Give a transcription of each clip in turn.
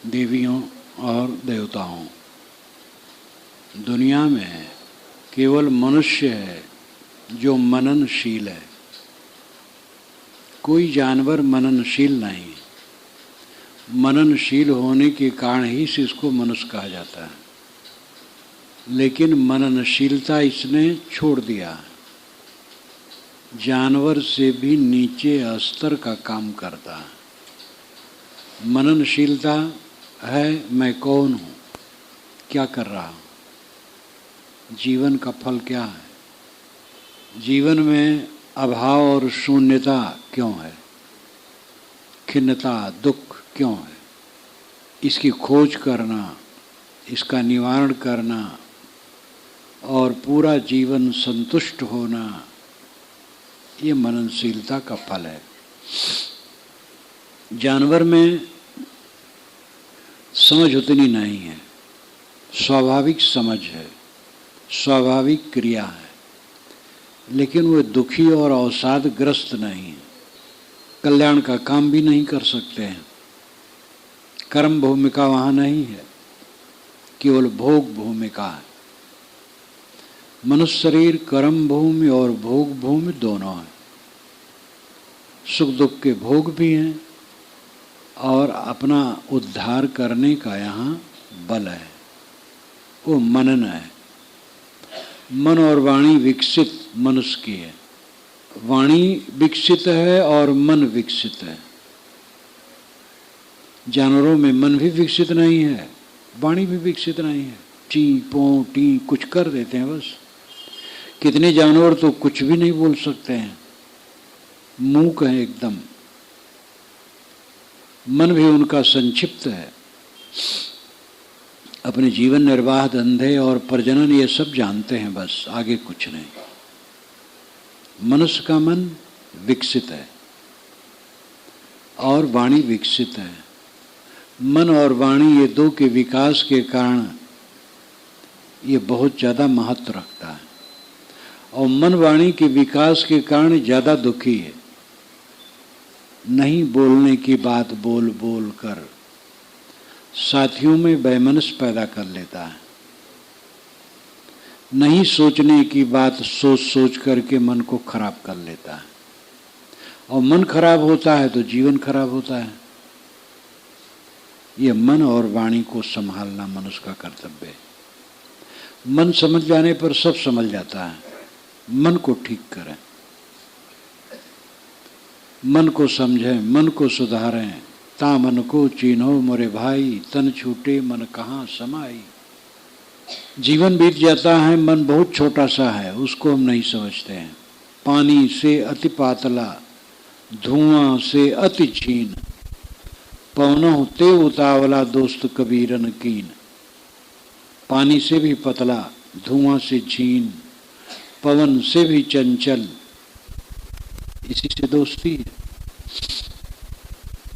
देवियों और देवताओं, दुनिया में केवल मनुष्य है जो मननशील है। कोई जानवर मननशील नहीं। मननशील होने के कारण ही से इसको मनुष्य कहा जाता है, लेकिन मननशीलता इसने छोड़ दिया। जानवर से भी नीचे स्तर का काम करता है। मननशीलता है मैं कौन हूँ, क्या कर रहा हूँ, जीवन का फल क्या है, जीवन में अभाव और शून्यता क्यों है, खिन्नता दुख क्यों है, इसकी खोज करना, इसका निवारण करना और पूरा जीवन संतुष्ट होना, ये मननशीलता का फल है। जानवर में समझ उतनी नहीं है, स्वाभाविक समझ है, स्वाभाविक क्रिया है, लेकिन वो दुखी और अवसादग्रस्त नहीं है। कल्याण का काम भी नहीं कर सकते हैं। कर्म भूमिका वहाँ नहीं है, केवल भोग भूमिका है। मनुष्य शरीर कर्म भूमि और भोग भूमि दोनों है। सुख दुख के भोग भी हैं और अपना उद्धार करने का यहाँ बल है, वो मनन है। मन और वाणी विकसित मनुष्य की है। वाणी विकसित है और मन विकसित है। जानवरों में मन भी विकसित नहीं है, वाणी भी विकसित नहीं है। टी पो टी कुछ कर देते हैं बस। कितने जानवर तो कुछ भी नहीं बोल सकते हैं, मूक है एकदम। मन भी उनका संक्षिप्त है। अपने जीवन निर्वाह, धंधे और प्रजनन ये सब जानते हैं बस, आगे कुछ नहीं। मनुष्य का मन विकसित है और वाणी विकसित है। मन और वाणी ये दो के विकास के कारण ये बहुत ज़्यादा महत्व रखता है और मन वाणी के विकास के कारण ज़्यादा दुखी है। नहीं बोलने की बात बोल बोल कर साथियों में वैमनस्य पैदा कर लेता है। नहीं सोचने की बात सोच सोच करके मन को खराब कर लेता है और मन खराब होता है तो जीवन खराब होता है। ये मन और वाणी को संभालना मनुष्य का कर्तव्य है। मन समझ जाने पर सब समझ जाता है। मन को ठीक करें, मन को समझें, मन को सुधारें। ता मन को चीन्हो मोरे भाई, तन छूटे मन कहाँ समाई। जीवन बीत जाता है, मन बहुत छोटा सा है, उसको हम नहीं समझते हैं। पानी से अति पातला, धुआं से अति छीन, पवनों ते उतावला दोस्त कबीरन कीन। पानी से भी पतला, धुआं से छीन, पवन से भी चंचल, इसी से दोस्ती है।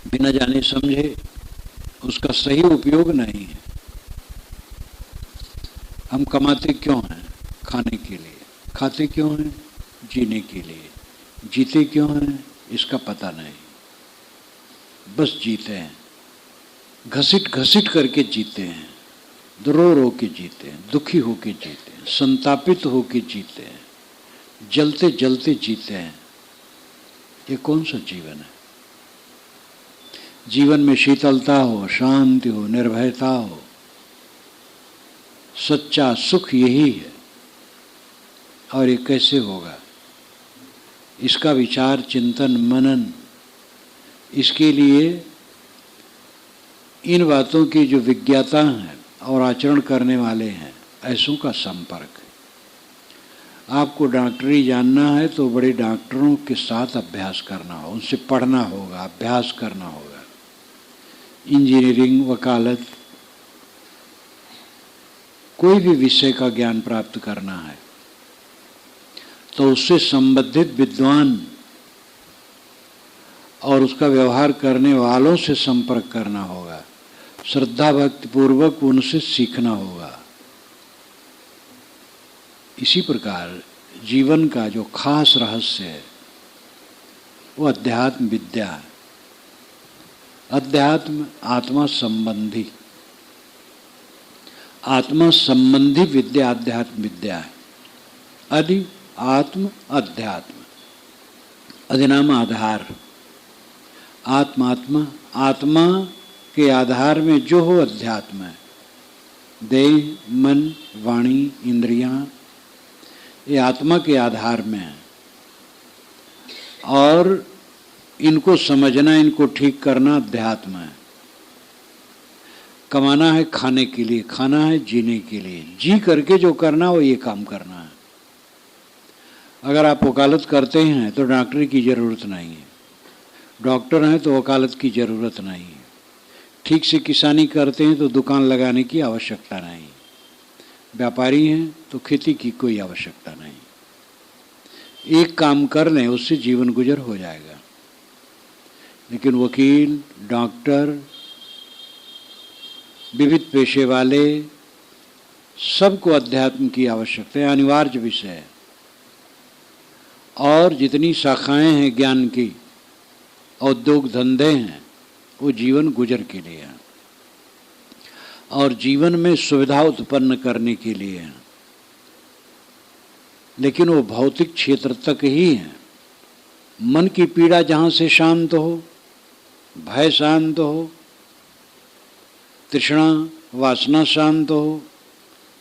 बिना जाने समझे उसका सही उपयोग नहीं है। हम कमाते क्यों हैं? खाने के लिए। खाते क्यों हैं? जीने के लिए। जीते क्यों हैं? इसका पता नहीं, बस जीते हैं। घसीट घसीट करके जीते हैं, रो रो के जीते हैं, दुखी होके जीते हैं, संतापित होके जीते हैं, जलते जलते जीते हैं। ये कौन सा जीवन है? जीवन में शीतलता हो, शांति हो, निर्भयता हो, सच्चा सुख यही है। और ये कैसे होगा? इसका विचार, चिंतन, मनन, इसके लिए इन बातों की जो विज्ञाता हैं और आचरण करने वाले हैं, ऐसों का संपर्क। आपको डॉक्टरी जानना है तो बड़े डॉक्टरों के साथ अभ्यास करना हो, उनसे पढ़ना होगा, अभ्यास करना होगा। इंजीनियरिंग, वकालत, कोई भी विषय का ज्ञान प्राप्त करना है तो उससे संबंधित विद्वान और उसका व्यवहार करने वालों से संपर्क करना होगा। श्रद्धा भक्ति पूर्वक उनसे सीखना होगा। इसी प्रकार जीवन का जो खास रहस्य है वो अध्यात्म विद्या है। अध्यात्म आत्मा संबंधी, आत्मा संबंधी विद्या अध्यात्म विद्या है। अधि आत्म अध्यात्म, अधिनाम आधार, आत्मात्मा, आत्मा के आधार में जो हो अध्यात्म है। देह, मन, वाणी, इंद्रियां, ये आत्मा के आधार में है और इनको समझना, इनको ठीक करना अध्यात्म है। कमाना है खाने के लिए, खाना है जीने के लिए, जी करके जो करना वो ये काम करना है। अगर आप वकालत करते हैं तो डॉक्टरी की ज़रूरत नहीं है, डॉक्टर हैं तो वकालत की ज़रूरत नहीं है। ठीक से किसानी करते हैं तो दुकान लगाने की आवश्यकता नहीं, व्यापारी हैं तो खेती की कोई आवश्यकता नहीं। एक काम कर लें उससे जीवन गुजर हो जाएगा। लेकिन वकील, डॉक्टर, विविध पेशे वाले, सबको अध्यात्म की आवश्यकता है, अनिवार्य विषय है। और जितनी शाखाएं हैं ज्ञान की, उद्योग धंधे हैं, वो जीवन गुजर के लिए हैं और जीवन में सुविधा उत्पन्न करने के लिए हैं। लेकिन वो भौतिक क्षेत्र तक ही है। मन की पीड़ा जहाँ से शांत हो, भय शांत हो, तृष्णा वासना शांत हो,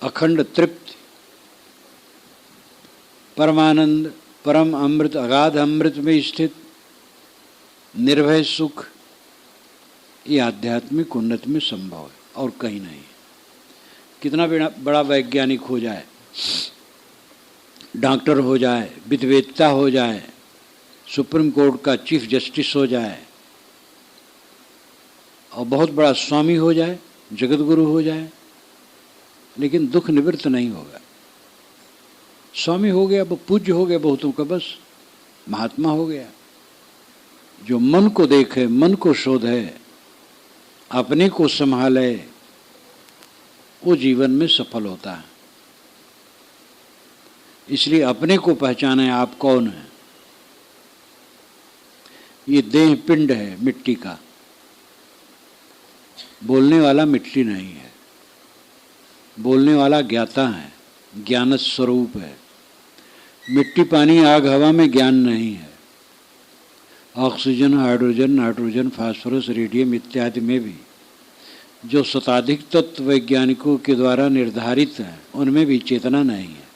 अखंड तृप्ति, परमानंद, परम अमृत, अगाध अमृत में स्थित निर्भय सुख, ये आध्यात्मिक उन्नति में संभव है और कहीं नहीं। कितना बड़ा वैज्ञानिक हो जाए, डॉक्टर हो जाए, विद्वेत्ता हो जाए, सुप्रीम कोर्ट का चीफ जस्टिस हो जाए और बहुत बड़ा स्वामी हो जाए, जगत गुरु हो जाए, लेकिन दुख निवृत्त नहीं होगा। स्वामी हो गया, वो पूज्य हो गया बहुतों का, बस महात्मा हो गया। जो मन को देखे, मन को शोधे, अपने को संभाले, वो जीवन में सफल होता है। इसलिए अपने को पहचाने आप कौन है। ये देह पिंड है मिट्टी का, बोलने वाला मिट्टी नहीं है, बोलने वाला ज्ञाता है, ज्ञान स्वरूप है। मिट्टी, पानी, आग, हवा में ज्ञान नहीं है। Oxygen, hydrogen, nitrogen, phosphorus, radium इत्यादि में भी जो शताधिक तत्व वैज्ञानिकों के द्वारा निर्धारित है, उनमें भी चेतना नहीं है।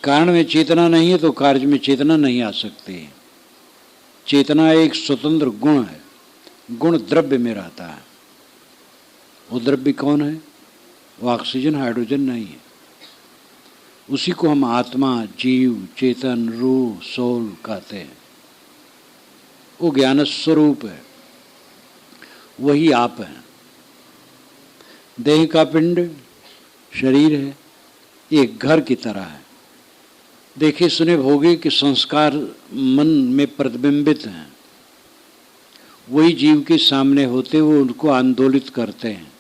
कारण में चेतना नहीं है तो कार्य में चेतना नहीं आ सकती। चेतना एक स्वतंत्र गुण है, गुण द्रव्य में रहता है। वो द्रव्य कौन है? वो ऑक्सीजन, हाइड्रोजन नहीं है। उसी को हम आत्मा, जीव, चेतन, रूह, सोल कहते हैं। वो ज्ञान स्वरूप है, वही आप हैं। देह का पिंड शरीर है, एक घर की तरह है। देखे सुने भोगे के संस्कार मन में प्रतिबिंबित हैं, वही जीव के सामने होते हुए उनको आंदोलित करते हैं।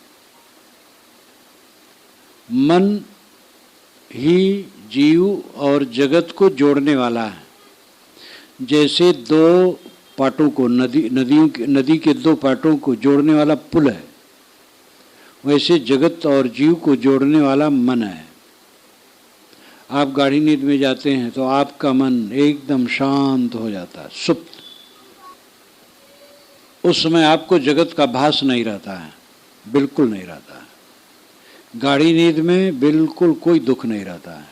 मन ही जीव और जगत को जोड़ने वाला है। जैसे दो पाटों को, नदी के दो पाटों को जोड़ने वाला पुल है, वैसे जगत और जीव को जोड़ने वाला मन है। आप गाढ़ी नींद में जाते हैं तो आपका मन एकदम शांत हो जाता है, सुप्त। उस समय आपको जगत का भास नहीं रहता है, बिल्कुल नहीं रहता है। गाढ़ी नींद में बिल्कुल कोई दुख नहीं रहता है।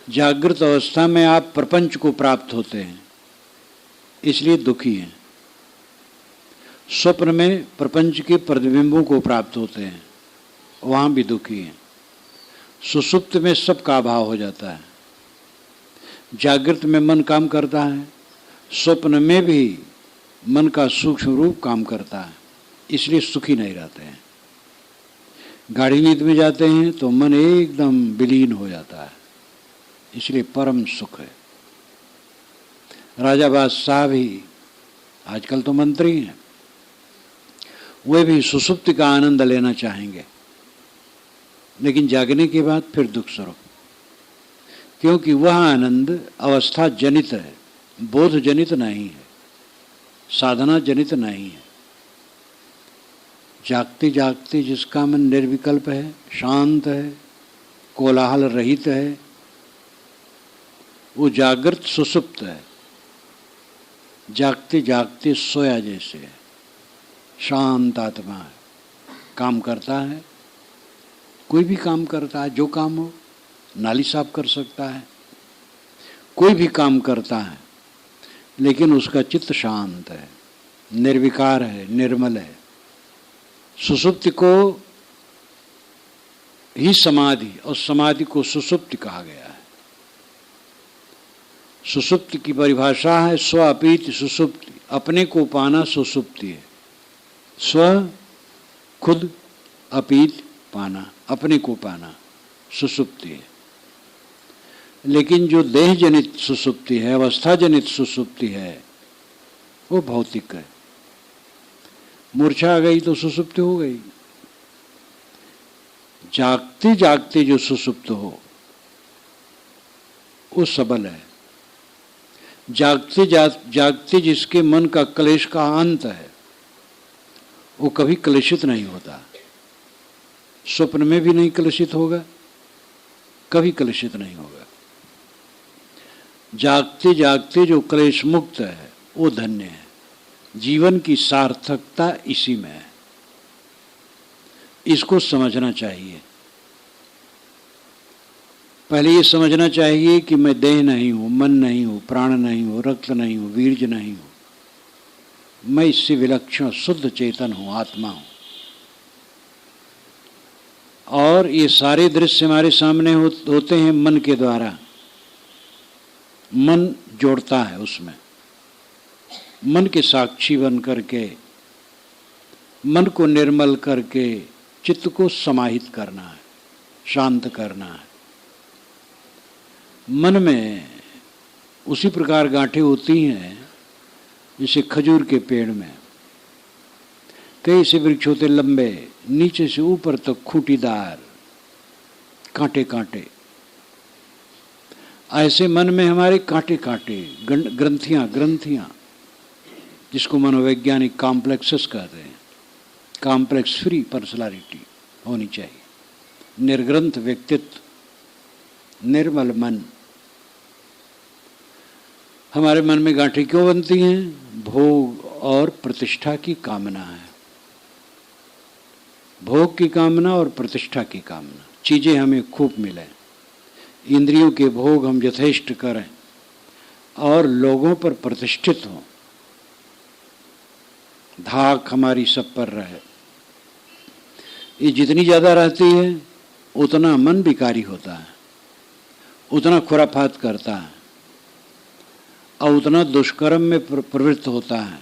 जागृत अवस्था में आप प्रपंच को प्राप्त होते हैं, इसलिए दुखी हैं। स्वप्न में प्रपंच के प्रतिबिंबों को प्राप्त होते हैं, वहाँ भी दुखी हैं। सुषुप्त में सबका अभाव हो जाता है। जागृत में मन काम करता है, स्वप्न में भी मन का सूक्ष्म रूप काम करता है, इसलिए सुखी नहीं रहते हैं। गाढ़ी नींद में जाते हैं तो मन एकदम विलीन हो जाता है, इसलिए परम सुख है। राजा बादशाह भी, आजकल तो मंत्री हैं, वे भी सुसुप्ति का आनंद लेना चाहेंगे, लेकिन जागने के बाद फिर दुख स्वरूप, क्योंकि वह आनंद अवस्था जनित है, बोध जनित नहीं है, साधना जनित नहीं है। जागते जागते जिसका मन निर्विकल्प है, शांत है, कोलाहल रहित है, वो जागृत सुसुप्त है। जागते जागते सोया जैसे है, शांत आत्मा है, काम करता है, कोई भी काम करता है, जो काम हो, नाली साफ कर सकता है, कोई भी काम करता है, लेकिन उसका चित्त शांत है, निर्विकार है, निर्मल है। सुसुप्ति को ही समाधि और समाधि को सुसुप्ति कहा गया है। सुसुप्ति की परिभाषा है स्व अपीति सुसुप्ति, अपने को पाना सुसुप्ति है। स्व खुद, अपीत पाना, अपने को पाना सुसुप्ति है। लेकिन जो देह जनित सुसुप्ति है, अवस्था जनित सुसुप्ति है, वो भौतिक है। मूर्छा आ गई तो सुसुप्ति हो गई। जागते जागते जो सुसुप्त हो वो सबल है। जागते जागते जिसके मन का क्लेश का अंत है वो कभी क्लेशित नहीं होता। स्वप्न में भी नहीं क्लेशित होगा, कभी क्लेशित नहीं होगा। जागते जागते जो क्लेश मुक्त है वो धन्य है। जीवन की सार्थकता इसी में है। इसको समझना चाहिए। पहले ये समझना चाहिए कि मैं देह नहीं हूं, मन नहीं हूं, प्राण नहीं हूं, रक्त नहीं हूं, वीर्य नहीं हूं। मैं इससे विलक्षण शुद्ध चेतन हूं, आत्मा हूं। और ये सारे दृश्य हमारे सामने होते हैं मन के द्वारा। मन जोड़ता है उसमें। मन के साक्षी बन करके, मन को निर्मल करके चित्त को समाहित करना है, शांत करना है। मन में उसी प्रकार गांठें होती हैं जैसे खजूर के पेड़ में कई से वृक्ष होते लंबे, नीचे से ऊपर तक खूंटीदार, कांटे कांटे। ऐसे मन में हमारे कांटे कांटे, ग्रंथियां, जिसको मनोवैज्ञानिक कॉम्प्लेक्सेस कहते हैं। कॉम्प्लेक्स फ्री पर्सनालिटी होनी चाहिए, निर्ग्रंथ व्यक्तित्व, निर्मल मन। हमारे मन में गांठें क्यों बनती हैं? भोग और प्रतिष्ठा की कामना है। भोग की कामना और प्रतिष्ठा की कामना, चीजें हमें खूब मिले, इंद्रियों के भोग हम यथेष्ट करें और लोगों पर प्रतिष्ठित हों, धाक हमारी सब पर रहे। ये जितनी ज्यादा रहती है उतना मन विकारी होता है, उतना खुराफात करता है और उतना दुष्कर्म में प्रवृत्त होता है।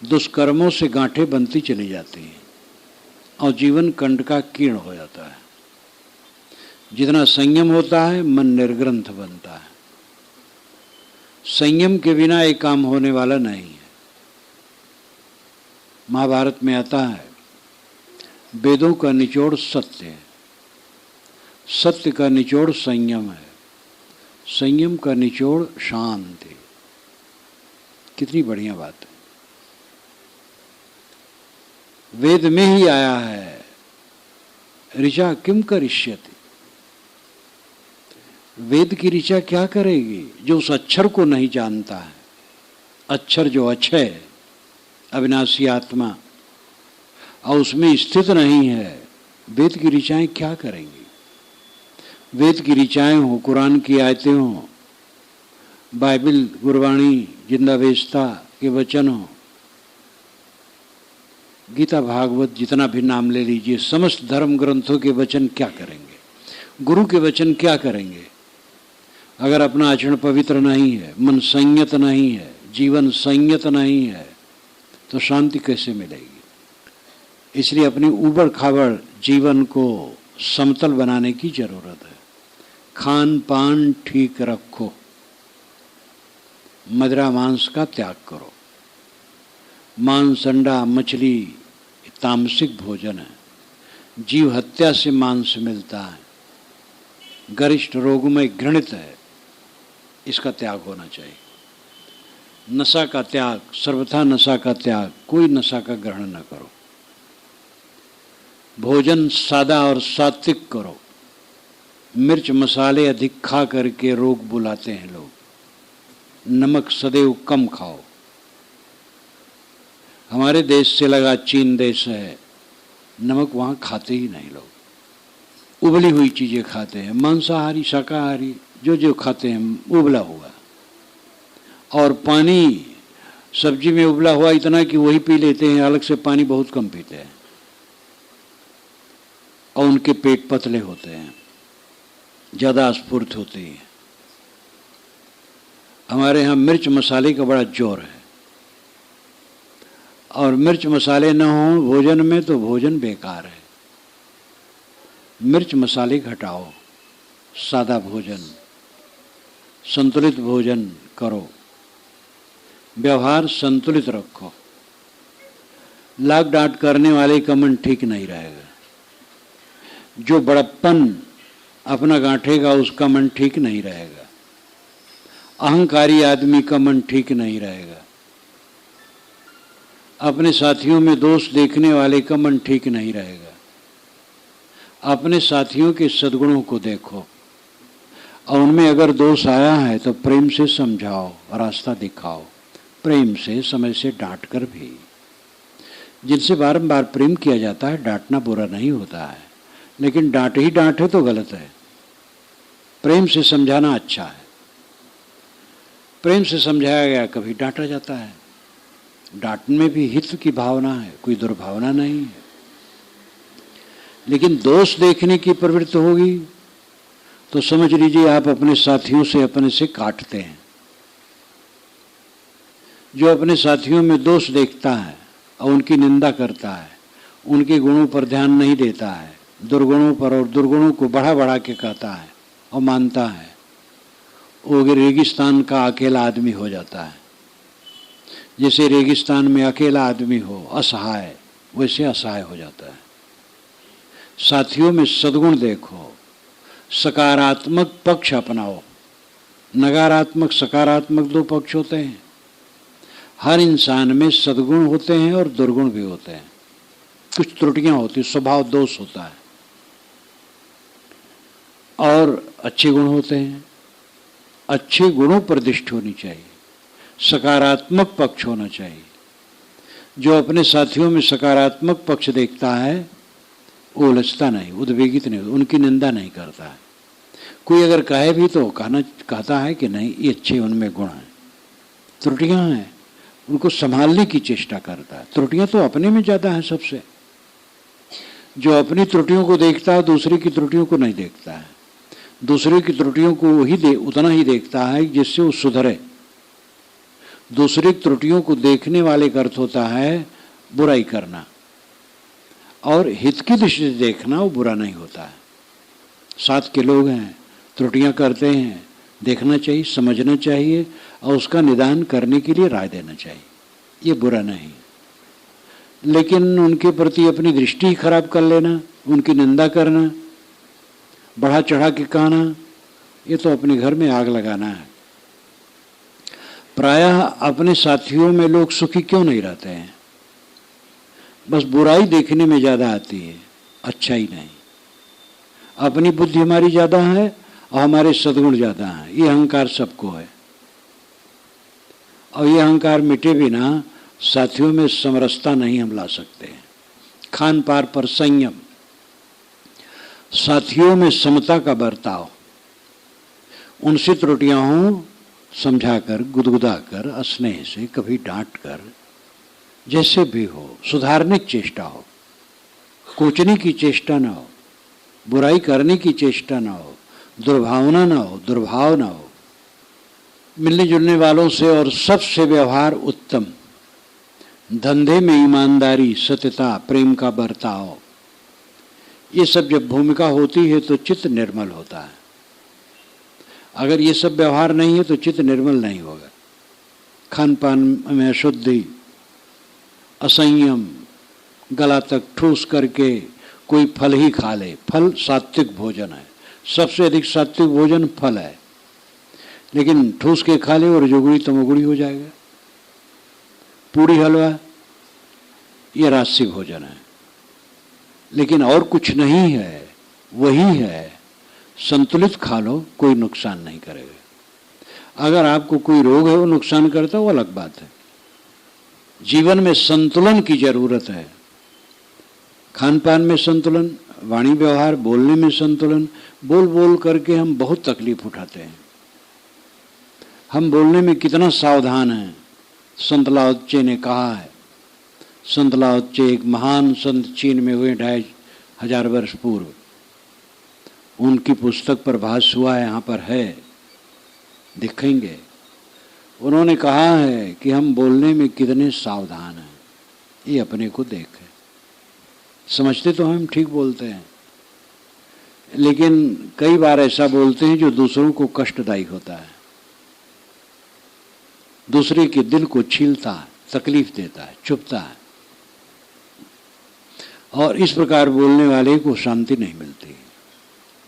दुष्कर्मों से गांठें बनती चली जाती हैं और जीवन कंड का कीर्ण हो जाता है। जितना संयम होता है मन निर्ग्रंथ बनता है। संयम के बिना एक काम होने वाला नहीं है। महाभारत में आता है वेदों का निचोड़ सत्य है, सत्य का निचोड़ संयम है, संयम का निचोड़ शांति। कितनी बढ़िया बात है। वेद में ही आया है ऋचा किम करिष्यति। वेद की ऋचा क्या करेगी जो उस अक्षर को नहीं जानता है। अक्षर जो अक्षय अविनाशी आत्मा और उसमें स्थित नहीं है, वेद की ऋचाएं क्या करेंगी? वेद की ऋचाएं हो, कुरान की आयतें हो, बाइबल गुरबाणी जिंदावेस्ता के वचन हो, गीता भागवत जितना भी नाम ले लीजिए, समस्त धर्म ग्रंथों के वचन क्या करेंगे? गुरु के वचन क्या करेंगे? अगर अपना आचरण पवित्र नहीं है, मन संयत नहीं है, जीवन संयत नहीं है, तो शांति कैसे मिलेगी? इसलिए अपनी उबड़ खाबड़ जीवन को समतल बनाने की जरूरत है। खान पान ठीक रखो, मदिरा मांस का त्याग करो। मांस अंडा मछली तामसिक भोजन है। जीव हत्या से मांस मिलता है, गरिष्ठ रोग में घृणित है, इसका त्याग होना चाहिए। नशा का त्याग, सर्वथा नशा का त्याग, कोई नशा का ग्रहण न करो। भोजन सादा और सात्विक करो। मिर्च मसाले अधिक खा करके रोग बुलाते हैं लोग। नमक सदैव कम खाओ। हमारे देश से लगा चीन देश है, नमक वहाँ खाते ही नहीं लोग। उबली हुई चीज़ें खाते हैं, मांसाहारी शाकाहारी जो जो खाते हैं उबला हुआ। और पानी सब्जी में उबला हुआ इतना कि वही पी लेते हैं, अलग से पानी बहुत कम पीते हैं। और उनके पेट पतले होते हैं, ज़्यादा स्फूर्त होती है। हमारे यहाँ मिर्च मसाले का बड़ा जोर है, और मिर्च मसाले न हो भोजन में तो भोजन बेकार है। मिर्च मसाले घटाओ, सादा भोजन, संतुलित भोजन करो, व्यवहार संतुलित रखो। लाग डांट करने वाले का मन ठीक नहीं रहेगा। जो बड़प्पन अपना गांठेगा उसका मन ठीक नहीं रहेगा। अहंकारी आदमी का मन ठीक नहीं रहेगा। अपने साथियों में दोष देखने वाले का मन ठीक नहीं रहेगा। अपने साथियों के सद्गुणों को देखो, और उनमें अगर दोष आया है तो प्रेम से समझाओ, रास्ता दिखाओ, प्रेम से, समय से डांट कर भी। जिनसे बारंबार प्रेम किया जाता है, डांटना बुरा नहीं होता है, लेकिन डांट ही डांट है तो गलत है। प्रेम से समझाना अच्छा है। प्रेम से समझाया गया कभी डांटा जाता है। डांटने में भी हित की भावना है, कोई दुर्भावना नहीं है। लेकिन दोष देखने की प्रवृत्ति होगी तो समझ लीजिए आप अपने साथियों से अपने से काटते हैं। जो अपने साथियों में दोष देखता है और उनकी निंदा करता है, उनके गुणों पर ध्यान नहीं देता है, दुर्गुणों पर और दुर्गुणों को बढ़ा बढ़ा के कहता है और मानता है, वो रेगिस्तान का अकेला आदमी हो जाता है। जैसे रेगिस्तान में अकेला आदमी हो असहाय, वैसे असहाय हो जाता है। साथियों में सद्गुण देखो, सकारात्मक पक्ष अपनाओ। नकारात्मक सकारात्मक दो पक्ष होते हैं। हर इंसान में सद्गुण होते हैं और दुर्गुण भी होते हैं। कुछ त्रुटियां होती, स्वभाव दोष होता है, और अच्छे गुण होते हैं। अच्छे गुणों पर दृष्टि होनी चाहिए, सकारात्मक पक्ष होना चाहिए। जो अपने साथियों में सकारात्मक पक्ष देखता है वो उलझता नहीं, उद्वेगित नहीं, उनकी निंदा नहीं करता है। कोई अगर कहे भी तो कहता है कि नहीं ये अच्छे उनमें गुण हैं, त्रुटियां हैं उनको संभालने की चेष्टा करता है। त्रुटियां तो अपने में ज़्यादा हैं सबसे। जो अपनी त्रुटियों को देखता है दूसरे की त्रुटियों को नहीं देखता है। दूसरे की त्रुटियों को उतना ही देखता है जिससे वो सुधरे। दूसरे की त्रुटियों को देखने वाले का अर्थ होता है बुराई करना, और हित की दृष्टि से देखना वो बुरा नहीं होता है। साथ के लोग हैं, त्रुटियां करते हैं, देखना चाहिए, समझना चाहिए और उसका निदान करने के लिए राय देना चाहिए। ये बुरा नहीं। लेकिन उनके प्रति अपनी दृष्टि ही खराब कर लेना, उनकी निंदा करना, बढ़ा चढ़ा के कहना, ये तो अपने घर में आग लगाना है। प्रायः अपने साथियों में लोग सुखी क्यों नहीं रहते हैं? बस बुराई देखने में ज़्यादा आती है, अच्छा ही नहीं। अपनी बुद्धि हमारी ज़्यादा है और हमारे सद्गुण ज़्यादा हैं। ये अहंकार सबको है, और ये अहंकार मिटे बिना साथियों में समरसता नहीं हम ला सकते। खान पान पर संयम, साथियों में समता का बर्ताव, उनसे त्रुटियां हों समझाकर, गुदगुदाकर, स्नेह से, कभी डांट कर, जैसे भी हो सुधारने की चेष्टा हो, कोचने की चेष्टा ना हो, बुराई करने की चेष्टा ना हो, दुर्भावना ना हो, दुर्भाव ना हो। मिलने जुलने वालों से और सबसे व्यवहार उत्तम, धंधे में ईमानदारी, सत्यता, प्रेम का बर्ताव, ये सब जब भूमिका होती है तो चित्त निर्मल होता है। अगर ये सब व्यवहार नहीं है तो चित्त निर्मल नहीं होगा। खान पान में अशुद्धि, असंयम, गला तक ठूस करके कोई फल ही खा ले। फल सात्विक भोजन है, सबसे अधिक सात्विक भोजन फल है, लेकिन ठूस के खा ले और रजोगुणी तमोगुणी हो जाएगा। पूरी हलवा ये राजसी भोजन है, लेकिन और कुछ नहीं है, वही है। संतुलित खा लो, कोई नुकसान नहीं करेगा। अगर आपको कोई रोग है वो नुकसान करता है, वो अलग बात है। जीवन में संतुलन की जरूरत है। खान पान में संतुलन, वाणी व्यवहार, बोलने में संतुलन। बोल बोल करके हम बहुत तकलीफ उठाते हैं। हम बोलने में कितना सावधान हैं। संत लाओ त्से ने कहा है, संत लाओ त्से एक महान संत चीन में हुए 2500 वर्ष पूर्व, उनकी पुस्तक पर भाष्य हुआ है, यहाँ पर है, दिखेंगे। उन्होंने कहा है कि हम बोलने में कितने सावधान हैं, ये अपने को देखें। समझते तो हम ठीक बोलते हैं, लेकिन कई बार ऐसा बोलते हैं जो दूसरों को कष्टदायी होता है, दूसरे के दिल को छीलता है, तकलीफ देता है, चुभता है। और इस प्रकार बोलने वाले को शांति नहीं मिलती।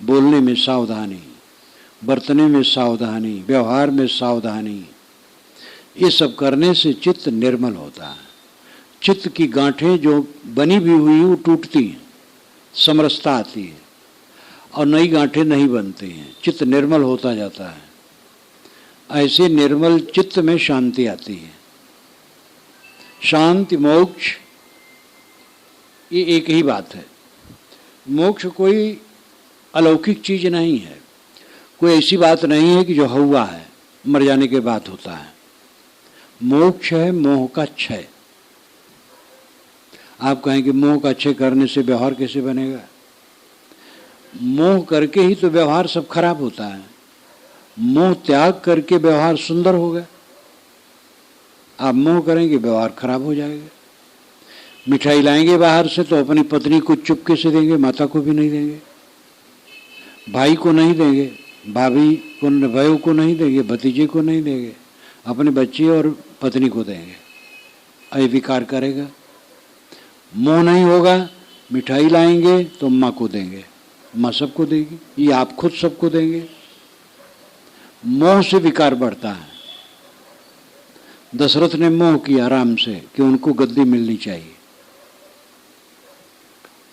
बोलने में सावधानी, बरतने में सावधानी, व्यवहार में सावधानी, ये सब करने से चित्त निर्मल होता है। चित्त की गांठें जो बनी भी हुई वो टूटती हैं, समरसता आती है, और नई गांठें नहीं बनती हैं, चित्त निर्मल होता जाता है। ऐसे निर्मल चित्त में शांति आती है। शांति मोक्ष ये एक ही बात है। मोक्ष कोई अलौकिक चीज नहीं है, कोई ऐसी बात नहीं है कि जो हुआ है मर जाने के बाद होता है। मोक्ष है मोह का क्षय। आप कहें कि मोह का क्षय करने से व्यवहार कैसे बनेगा? मोह करके ही तो व्यवहार सब खराब होता है। मोह त्याग करके व्यवहार सुंदर होगा। आप मोह करेंगे व्यवहार खराब हो जाएगा। मिठाई लाएंगे बाहर से तो अपनी पत्नी को चुपके से देंगे, माता को भी नहीं देंगे, भाई को नहीं देंगे, भाभी को, भाइयों को नहीं देंगे, भतीजे को नहीं देंगे, अपने बच्चे और पत्नी को देंगे। अय विकार करेगा। मोह नहीं होगा, मिठाई लाएंगे तो माँ को देंगे, माँ सबको देगी, ये आप खुद सबको देंगे। मोह से विकार बढ़ता है। दशरथ ने मोह किया राम से कि उनको गद्दी मिलनी चाहिए,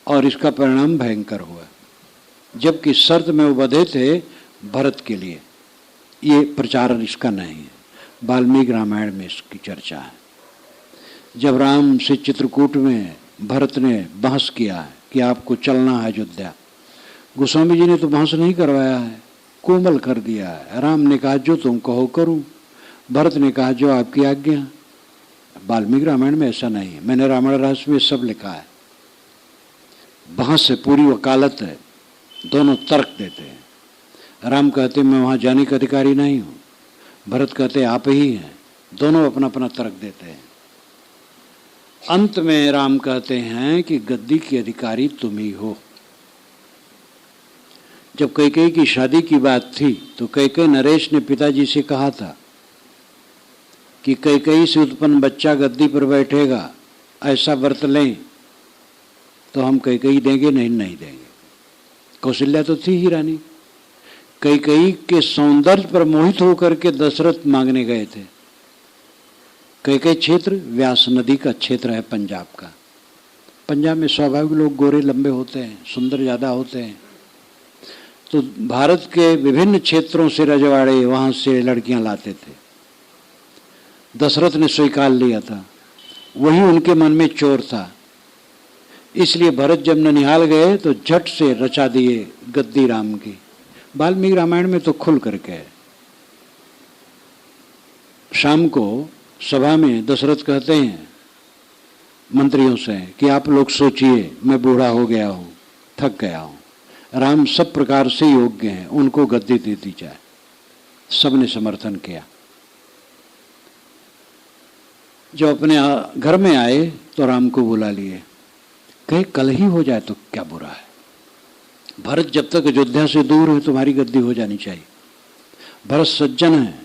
और इसका परिणाम भयंकर हुआ। जबकि शर्त में वो बंधे थे भरत के लिए। ये प्रचार इसका नहीं है, वाल्मीकि रामायण में इसकी चर्चा है। जब राम से चित्रकूट में भरत ने बहस किया है कि आपको चलना है अयोध्या, गोस्वामी जी ने तो बहस नहीं करवाया है, कोमल कर दिया है। राम ने कहा जो तुम कहो करूं, भरत ने कहा जो आपकी आज्ञा। वाल्मीकि रामायण में ऐसा नहीं है, मैंने रामायण रहस्य में सब लिखा है। बहस से पूरी वकालत है, दोनों तर्क देते हैं। राम कहते मैं वहां जाने का अधिकारी नहीं हूं, भरत कहते आप ही हैं, दोनों अपना अपना तर्क देते हैं। अंत में राम कहते हैं कि गद्दी के अधिकारी तुम ही हो। जब कैकेयी की शादी की बात थी तो कैकेयी नरेश ने पिताजी से कहा था कि कैकेयी से उत्पन्न बच्चा गद्दी पर बैठेगा, ऐसा व्रत लें तो हम कैकेयी देंगे, नहीं नहीं देंगे। कौशल्या तो थी ही रानी। कैकेयी के सौंदर्य पर मोहित होकर के दशरथ मांगने गए थे। कैकेयी क्षेत्र व्यास नदी का क्षेत्र है पंजाब का। पंजाब में स्वाभाविक लोग गोरे लंबे होते हैं, सुंदर ज़्यादा होते हैं, तो भारत के विभिन्न क्षेत्रों से रजवाड़े वहाँ से लड़कियां लाते थे। दशरथ ने स्वीकार लिया था, वही उनके मन में चोर था। इसलिए भरत जब ननिहाल गए तो झट से रचा दिए गद्दी राम की। वाल्मीकि रामायण में तो खुल करके है। शाम को सभा में दशरथ कहते हैं मंत्रियों से कि आप लोग सोचिए, मैं बूढ़ा हो गया हूँ, थक गया हूँ, राम सब प्रकार से योग्य हैं, उनको गद्दी दे दी जाए। सबने समर्थन किया। जब अपने घर में आए तो राम को बुला लिए, कहे कल ही हो जाए तो क्या बुरा है। भरत जब तक अयोध्या से दूर है तुम्हारी गद्दी हो जानी चाहिए। भरत सज्जन है,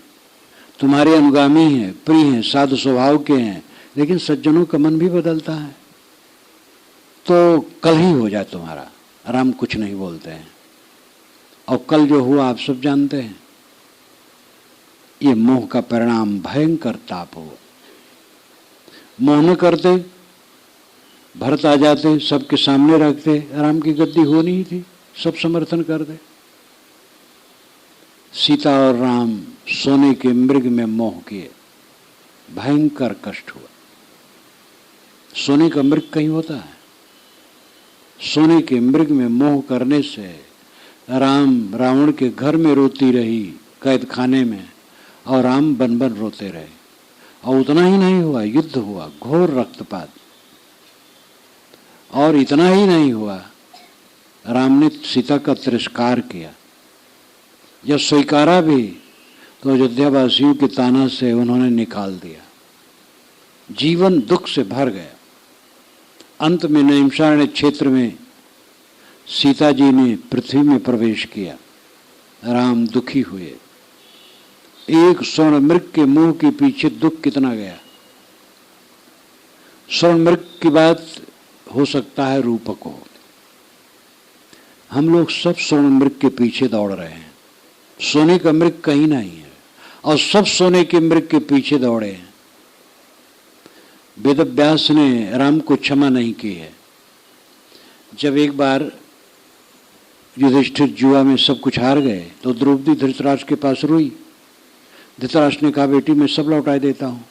तुम्हारे अनुगामी हैं, प्रिय हैं, साधु स्वभाव के हैं, लेकिन सज्जनों का मन भी बदलता है, तो कल ही हो जाए तुम्हारा। राम कुछ नहीं बोलते हैं, और कल जो हुआ आप सब जानते हैं। ये मोह का परिणाम भयंकर ताप हो। मोह न करते, भरत आ जाते, सबके सामने रखते, राम की गद्दी हो नहीं थी, सब समर्थन कर दे। सीता और राम सोने के मृग में मोह किए, भयंकर कष्ट हुआ। सोने का मृग कहीं होता है? सोने के मृग में मोह करने से राम रावण के घर में रोती रही, कैद खाने में, और राम बन बन रोते रहे। और उतना ही नहीं हुआ, युद्ध हुआ, घोर रक्तपात। और इतना ही नहीं हुआ, राम ने सीता का तिरस्कार किया। जब स्वीकारा भी तो अयोध्या वासियों के ताना से उन्होंने निकाल दिया। जीवन दुख से भर गया। अंत में नैमिषारण्य क्षेत्र में सीता जी ने पृथ्वी में प्रवेश किया। राम दुखी हुए। एक स्वर्ण मृग के मुंह के पीछे दुख कितना गया। स्वर्ण मृग की बात हो सकता है रूपक हो। हम लोग सब स्वर्ण मृग के पीछे दौड़ रहे हैं। सोने का मृग कहीं नहीं है और सब सोने के मृग के पीछे दौड़े हैं। वेदव्यास ने राम को क्षमा नहीं की है। जब एक बार युधिष्ठिर जुआ में सब कुछ हार गए तो द्रौपदी धृतराष्ट्र के पास रोई। धृतराष्ट्र ने कहा, बेटी मैं सब लौटा देता हूं।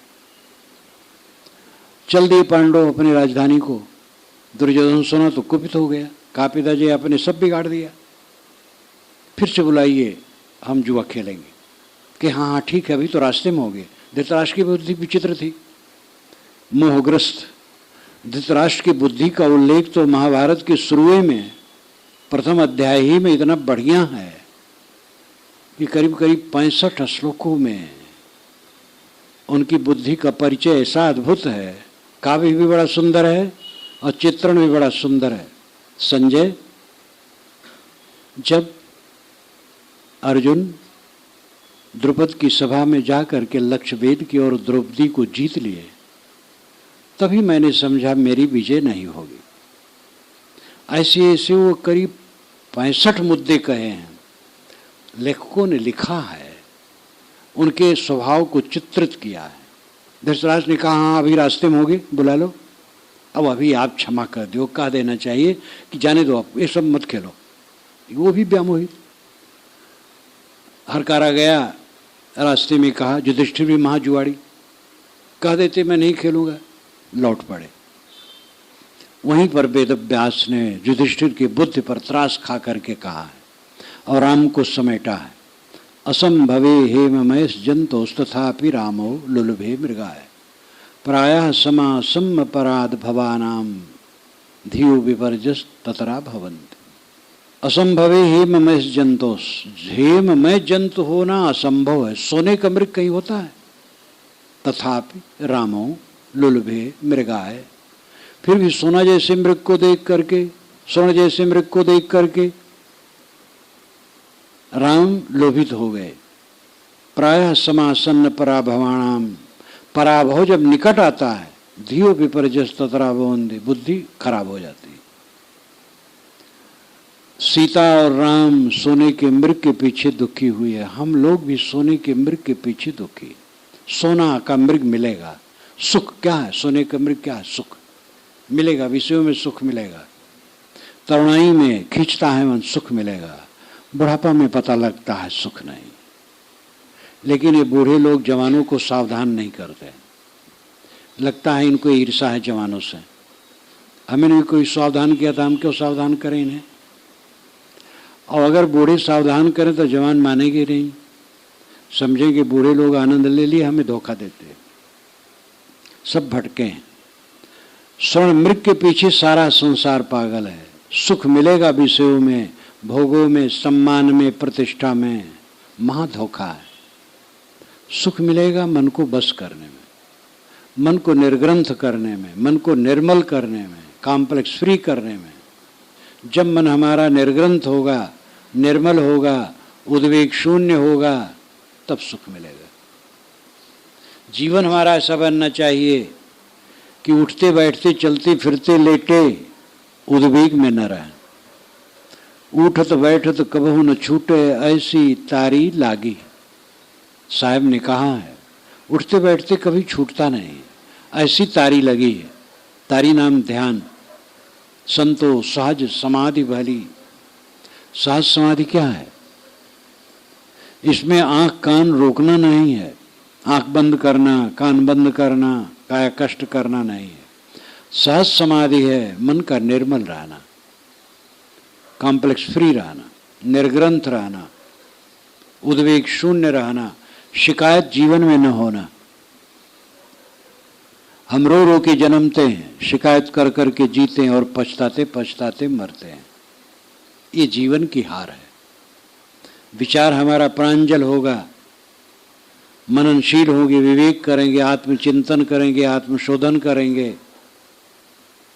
चल दिए पांडव अपनी राजधानी को। दुर्योधन सुना तो कुपित हो गया, कहा पिताजी आपने सब बिगाड़ दिया, फिर से बुलाइए, हम जुआ खेलेंगे। कि हाँ हाँ ठीक है, अभी तो रास्ते में हो गए। धृतराष्ट्र की बुद्धि विचित्र थी, मोहग्रस्त। धृतराष्ट्र की बुद्धि का उल्लेख तो महाभारत के शुरू में प्रथम अध्याय ही में इतना बढ़िया है कि करीब करीब 65 श्लोकों में उनकी बुद्धि का परिचय ऐसा अद्भुत है। काव्य भी बड़ा सुंदर है और चित्रण भी बड़ा सुंदर है। संजय, जब अर्जुन द्रुपद की सभा में जाकर के लक्षवेद की और द्रौपदी को जीत लिए, तभी मैंने समझा मेरी विजय नहीं होगी। ऐसे ऐसे वो करीब 65 मुद्दे कहे हैं, लेखकों ने लिखा है, उनके स्वभाव को चित्रित किया है। धृतराष्ट्र ने कहा हाँ अभी रास्ते में होगे, बुला लो, अब अभी आप क्षमा कर दो। कह देना चाहिए कि जाने दो, आप ये सब मत खेलो। वो भी व्यामोहित। हरकारा गया, रास्ते में कहा, युधिष्ठिर भी महाजुआड़ी, कह देते मैं नहीं खेलूंगा, लौट पड़े। वहीं पर वेदव्यास ने युधिष्ठिर की बुद्धि पर त्रास खा करके कहा है और राम को समेटा है। असंभवे हेममय जंतोस्तथापि रामो लुलभे मृगाय प्रायः समासम पराध भवानाम धियो विपर्जस ततरा भवन्ति। असंभवे हेममय जंतोस, हेममय जंतु होना असंभव है। सोने का मृग कहीं होता है? तथापि रामो लुलभे मृगाय, फिर भी सोना जैसे मृग को देख करके, स्वर्ण जैसे मृग को देख करके राम लोभित हो गए। प्रायः समासन्न पराभवाणाम, पराभव जब निकट आता है, धियो विपर्जस ततरा भवन्ति, बुद्धि खराब हो जाती है। सीता और राम सोने के मृग के पीछे दुखी हुई है। हम लोग भी सोने के मृग के पीछे दुखी। सोना का मृग मिलेगा, सुख क्या है? सोने का मृग क्या है? सुख मिलेगा, विषयों में सुख मिलेगा। तरुणाई में खींचता है मन, सुख मिलेगा। बुढ़ापा में पता लगता है सुख नहीं। लेकिन ये बूढ़े लोग जवानों को सावधान नहीं करते। लगता है इनको ईर्षा है जवानों से। हमें भी कोई सावधान किया था, हम क्यों सावधान करें इन्हें? और अगर बूढ़े सावधान करें तो जवान मानेंगे नहीं, समझेंगे बूढ़े लोग आनंद ले लिए, हमें धोखा देते हैं। सब भटके हैं। स्वर्ण मृग के पीछे सारा संसार पागल है। सुख मिलेगा विषयों में, भोगों में, सम्मान में, प्रतिष्ठा में, महाधोखा है। सुख मिलेगा मन को बस करने में, मन को निर्ग्रंथ करने में, मन को निर्मल करने में, कॉम्प्लेक्स फ्री करने में। जब मन हमारा निर्ग्रंथ होगा, निर्मल होगा, उद्वेग शून्य होगा, तब सुख मिलेगा। जीवन हमारा ऐसा बनना चाहिए कि उठते बैठते चलते फिरते लेटे उद्वेग में न रहें। उठत बैठत कबहू न छूटे ऐसी तारी लागी। साहब ने कहा है, उठते बैठते कभी छूटता नहीं। ऐसी तारी लगी है, तारी नाम ध्यान। संतोष सहज समाधि भली। सहज समाधि क्या है? इसमें आंख कान रोकना नहीं है, आंख बंद करना, कान बंद करना, काया कष्ट करना नहीं है। सहज समाधि है मन का निर्मल रहना, कॉम्प्लेक्स फ्री रहना, निर्ग्रंथ रहना, उद्वेग शून्य रहना, शिकायत जीवन में न होना। हम रो रो के जन्मते हैं, शिकायत कर कर के जीते हैं और पछताते पछताते मरते हैं। ये जीवन की हार है। विचार हमारा प्रांजल होगा, मननशील होंगे, विवेक करेंगे, आत्मचिंतन करेंगे, आत्मशोधन करेंगे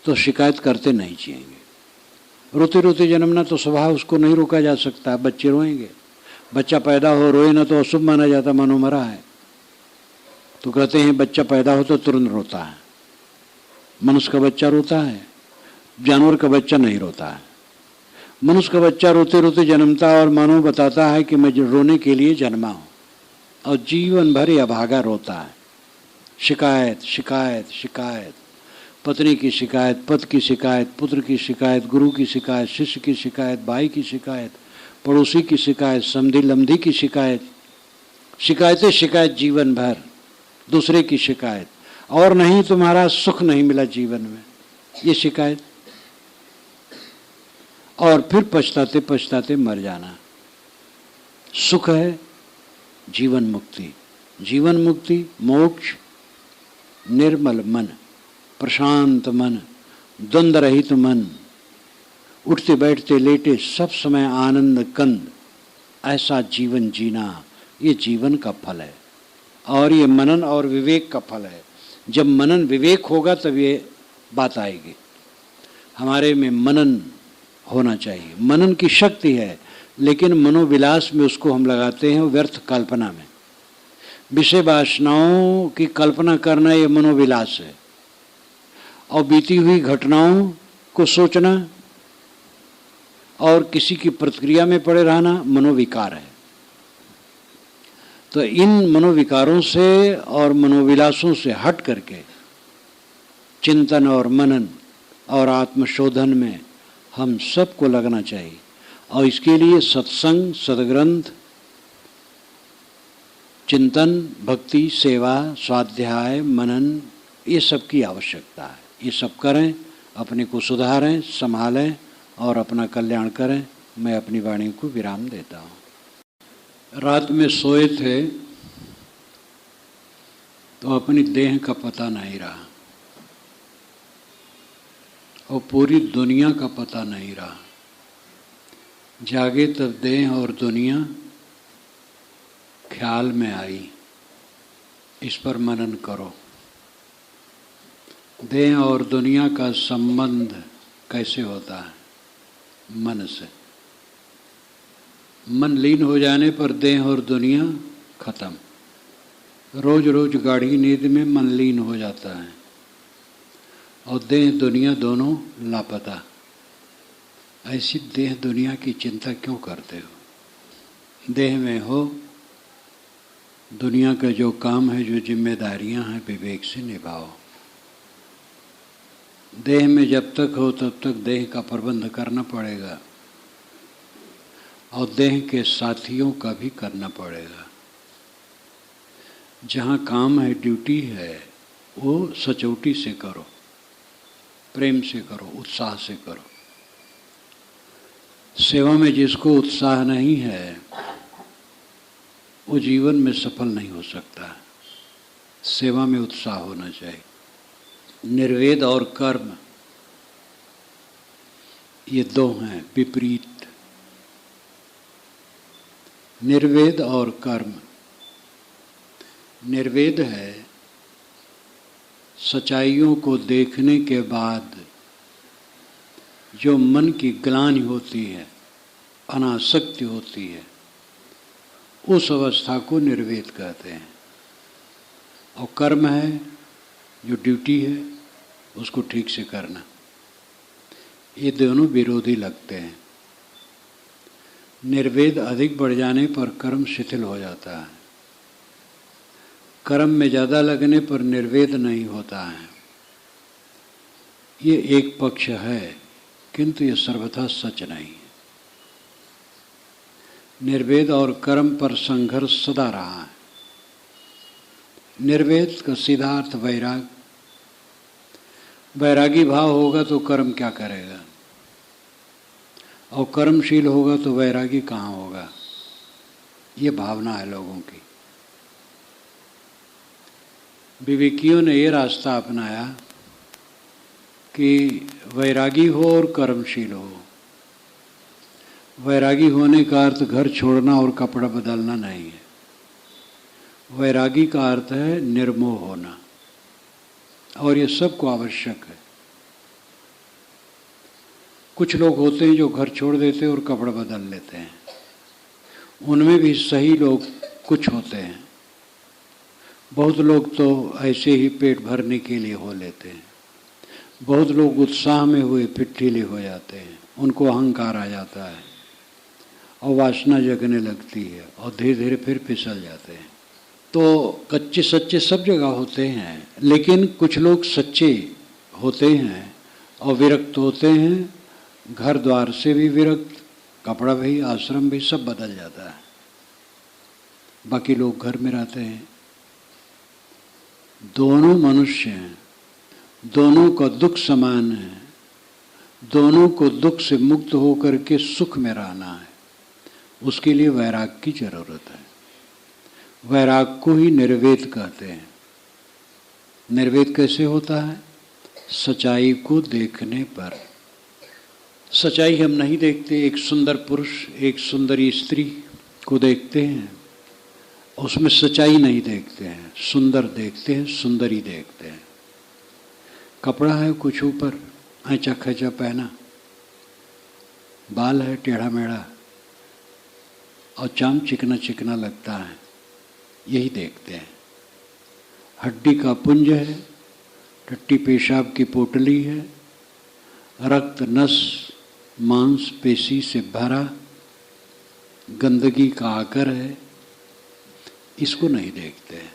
तो शिकायत करते नहीं जिएंगे। रोते रोते जन्मना तो स्वभाव, उसको नहीं रोका जा सकता। बच्चे रोएंगे, बच्चा पैदा हो रोए ना तो अशुभ माना जाता, मानो मरा है। तो कहते हैं बच्चा पैदा हो तो तुरंत रोता है। मनुष्य का बच्चा रोता है, जानवर का बच्चा नहीं रोता है। मनुष्य का बच्चा रोते रोते जन्मता और मानो बताता है कि मैं रोने के लिए जन्मा हूँ, और जीवन भर यह भागा रोता है। शिकायत शिकायत शिकायत, पत्नी की शिकायत, पति की शिकायत, पुत्र की शिकायत, गुरु की शिकायत, शिष्य की शिकायत, भाई की शिकायत, पड़ोसी की शिकायत, समधी लमधी की शिकायत, शिकायतें शिकायत जीवन भर, दूसरे की शिकायत। और नहीं तुम्हारा सुख नहीं मिला जीवन में, ये शिकायत। और फिर पछताते पछताते मर जाना। सुख है जीवन मुक्ति, जीवन मुक्ति मोक्ष, निर्मल मन, प्रशांत मन, द्वंद्व रहित मन, उठते बैठते लेटे सब समय आनंद कंद, ऐसा जीवन जीना, ये जीवन का फल है। और ये मनन और विवेक का फल है। जब मनन विवेक होगा तब ये बात आएगी। हमारे में मनन होना चाहिए। मनन की शक्ति है, लेकिन मनोविलास में उसको हम लगाते हैं, व्यर्थ कल्पना में। विषय वासनाओं की कल्पना करना ये मनोविलास है, और बीती हुई घटनाओं को सोचना और किसी की प्रतिक्रिया में पड़े रहना मनोविकार है। तो इन मनोविकारों से और मनोविलासों से हट करके चिंतन और मनन और आत्मशोधन में हम सबको लगना चाहिए। और इसके लिए सत्संग, सद्ग्रंथ, चिंतन, भक्ति, सेवा, स्वाध्याय, मनन, ये सब की आवश्यकता है। ये सब करें, अपने को सुधारें, संभालें और अपना कल्याण करें। मैं अपनी वाणी को विराम देता हूँ। रात में सोए थे तो अपनी देह का पता नहीं रहा और पूरी दुनिया का पता नहीं रहा। जागे तब देह और दुनिया ख्याल में आई। इस पर मनन करो। देह और दुनिया का संबंध कैसे होता है? मन से। मन लीन हो जाने पर देह और दुनिया खत्म। रोज रोज गाढ़ी नींद में मन लीन हो जाता है और देह दुनिया दोनों लापता। ऐसी देह दुनिया की चिंता क्यों करते हो? देह में हो, दुनिया का जो काम है, जो जिम्मेदारियां हैं, विवेक से निभाओ। देह में जब तक हो तब तक देह का प्रबंध करना पड़ेगा और देह के साथियों का भी करना पड़ेगा। जहाँ काम है, ड्यूटी है, वो सचोटी से करो, प्रेम से करो, उत्साह से करो। सेवा में जिसको उत्साह नहीं है वो जीवन में सफल नहीं हो सकता। सेवा में उत्साह होना चाहिए। निर्वेद और कर्म ये दो हैं विपरीत। निर्वेद और कर्म। निर्वेद है सच्चाइयों को देखने के बाद जो मन की ग्लानि होती है, अनासक्ति होती है, उस अवस्था को निर्वेद कहते हैं। और कर्म है जो ड्यूटी है, उसको ठीक से करना। ये दोनों विरोधी लगते हैं। निर्वेद अधिक बढ़ जाने पर कर्म शिथिल हो जाता है। कर्म में ज़्यादा लगने पर निर्वेद नहीं होता है। ये एक पक्ष है, किंतु ये सर्वथा सच नहीं है। निर्वेद और कर्म पर संघर्ष सदा रहा है। निर्वेद का सीधा अर्थ वैराग। वैरागी भाव होगा तो कर्म क्या करेगा, और कर्मशील होगा तो वैरागी कहाँ होगा। ये भावना है लोगों की। विवेकियों ने ये रास्ता अपनाया कि वैरागी हो और कर्मशील हो। वैरागी होने का अर्थ घर छोड़ना और कपड़ा बदलना नहीं है। वैरागी का अर्थ है निर्मोह होना, और ये सबको आवश्यक है। कुछ लोग होते हैं जो घर छोड़ देते हैं और कपड़ा बदल लेते हैं। उनमें भी सही लोग कुछ होते हैं। बहुत लोग तो ऐसे ही पेट भरने के लिए हो लेते हैं। बहुत लोग उत्साह में हुए फिर ढीले हो जाते हैं, उनको अहंकार आ जाता है और वासना जगने लगती है, और धीरे धीरे फिर फिसल जाते हैं। तो कच्चे सच्चे सब जगह होते हैं, लेकिन कुछ लोग सच्चे होते हैं और विरक्त होते हैं। घर द्वार से भी विरक्त, कपड़ा भी, आश्रम भी, सब बदल जाता है। बाकी लोग घर में रहते हैं। दोनों मनुष्य हैं, दोनों का दुख समान है। दोनों को दुख से मुक्त होकर के सुख में रहना है। उसके लिए वैराग की जरूरत है। वैराग को ही निर्वेद कहते हैं। निर्वेद कैसे होता है? सच्चाई को देखने पर। सच्चाई हम नहीं देखते। एक सुंदर पुरुष, एक सुंदरी स्त्री को देखते हैं, उसमें सच्चाई नहीं देखते हैं। सुंदर देखते हैं, सुंदरी देखते हैं। कपड़ा है कुछ ऊपर ऐचा खैचा पहना, बाल है टेढ़ा मेढ़ा, और चाम चिकना चिकना लगता है, यही देखते हैं। हड्डी का पुंज है, टट्टी पेशाब की पोटली है, रक्त नस मांस पेशी से भरा गंदगी का आकर है, इसको नहीं देखते हैं।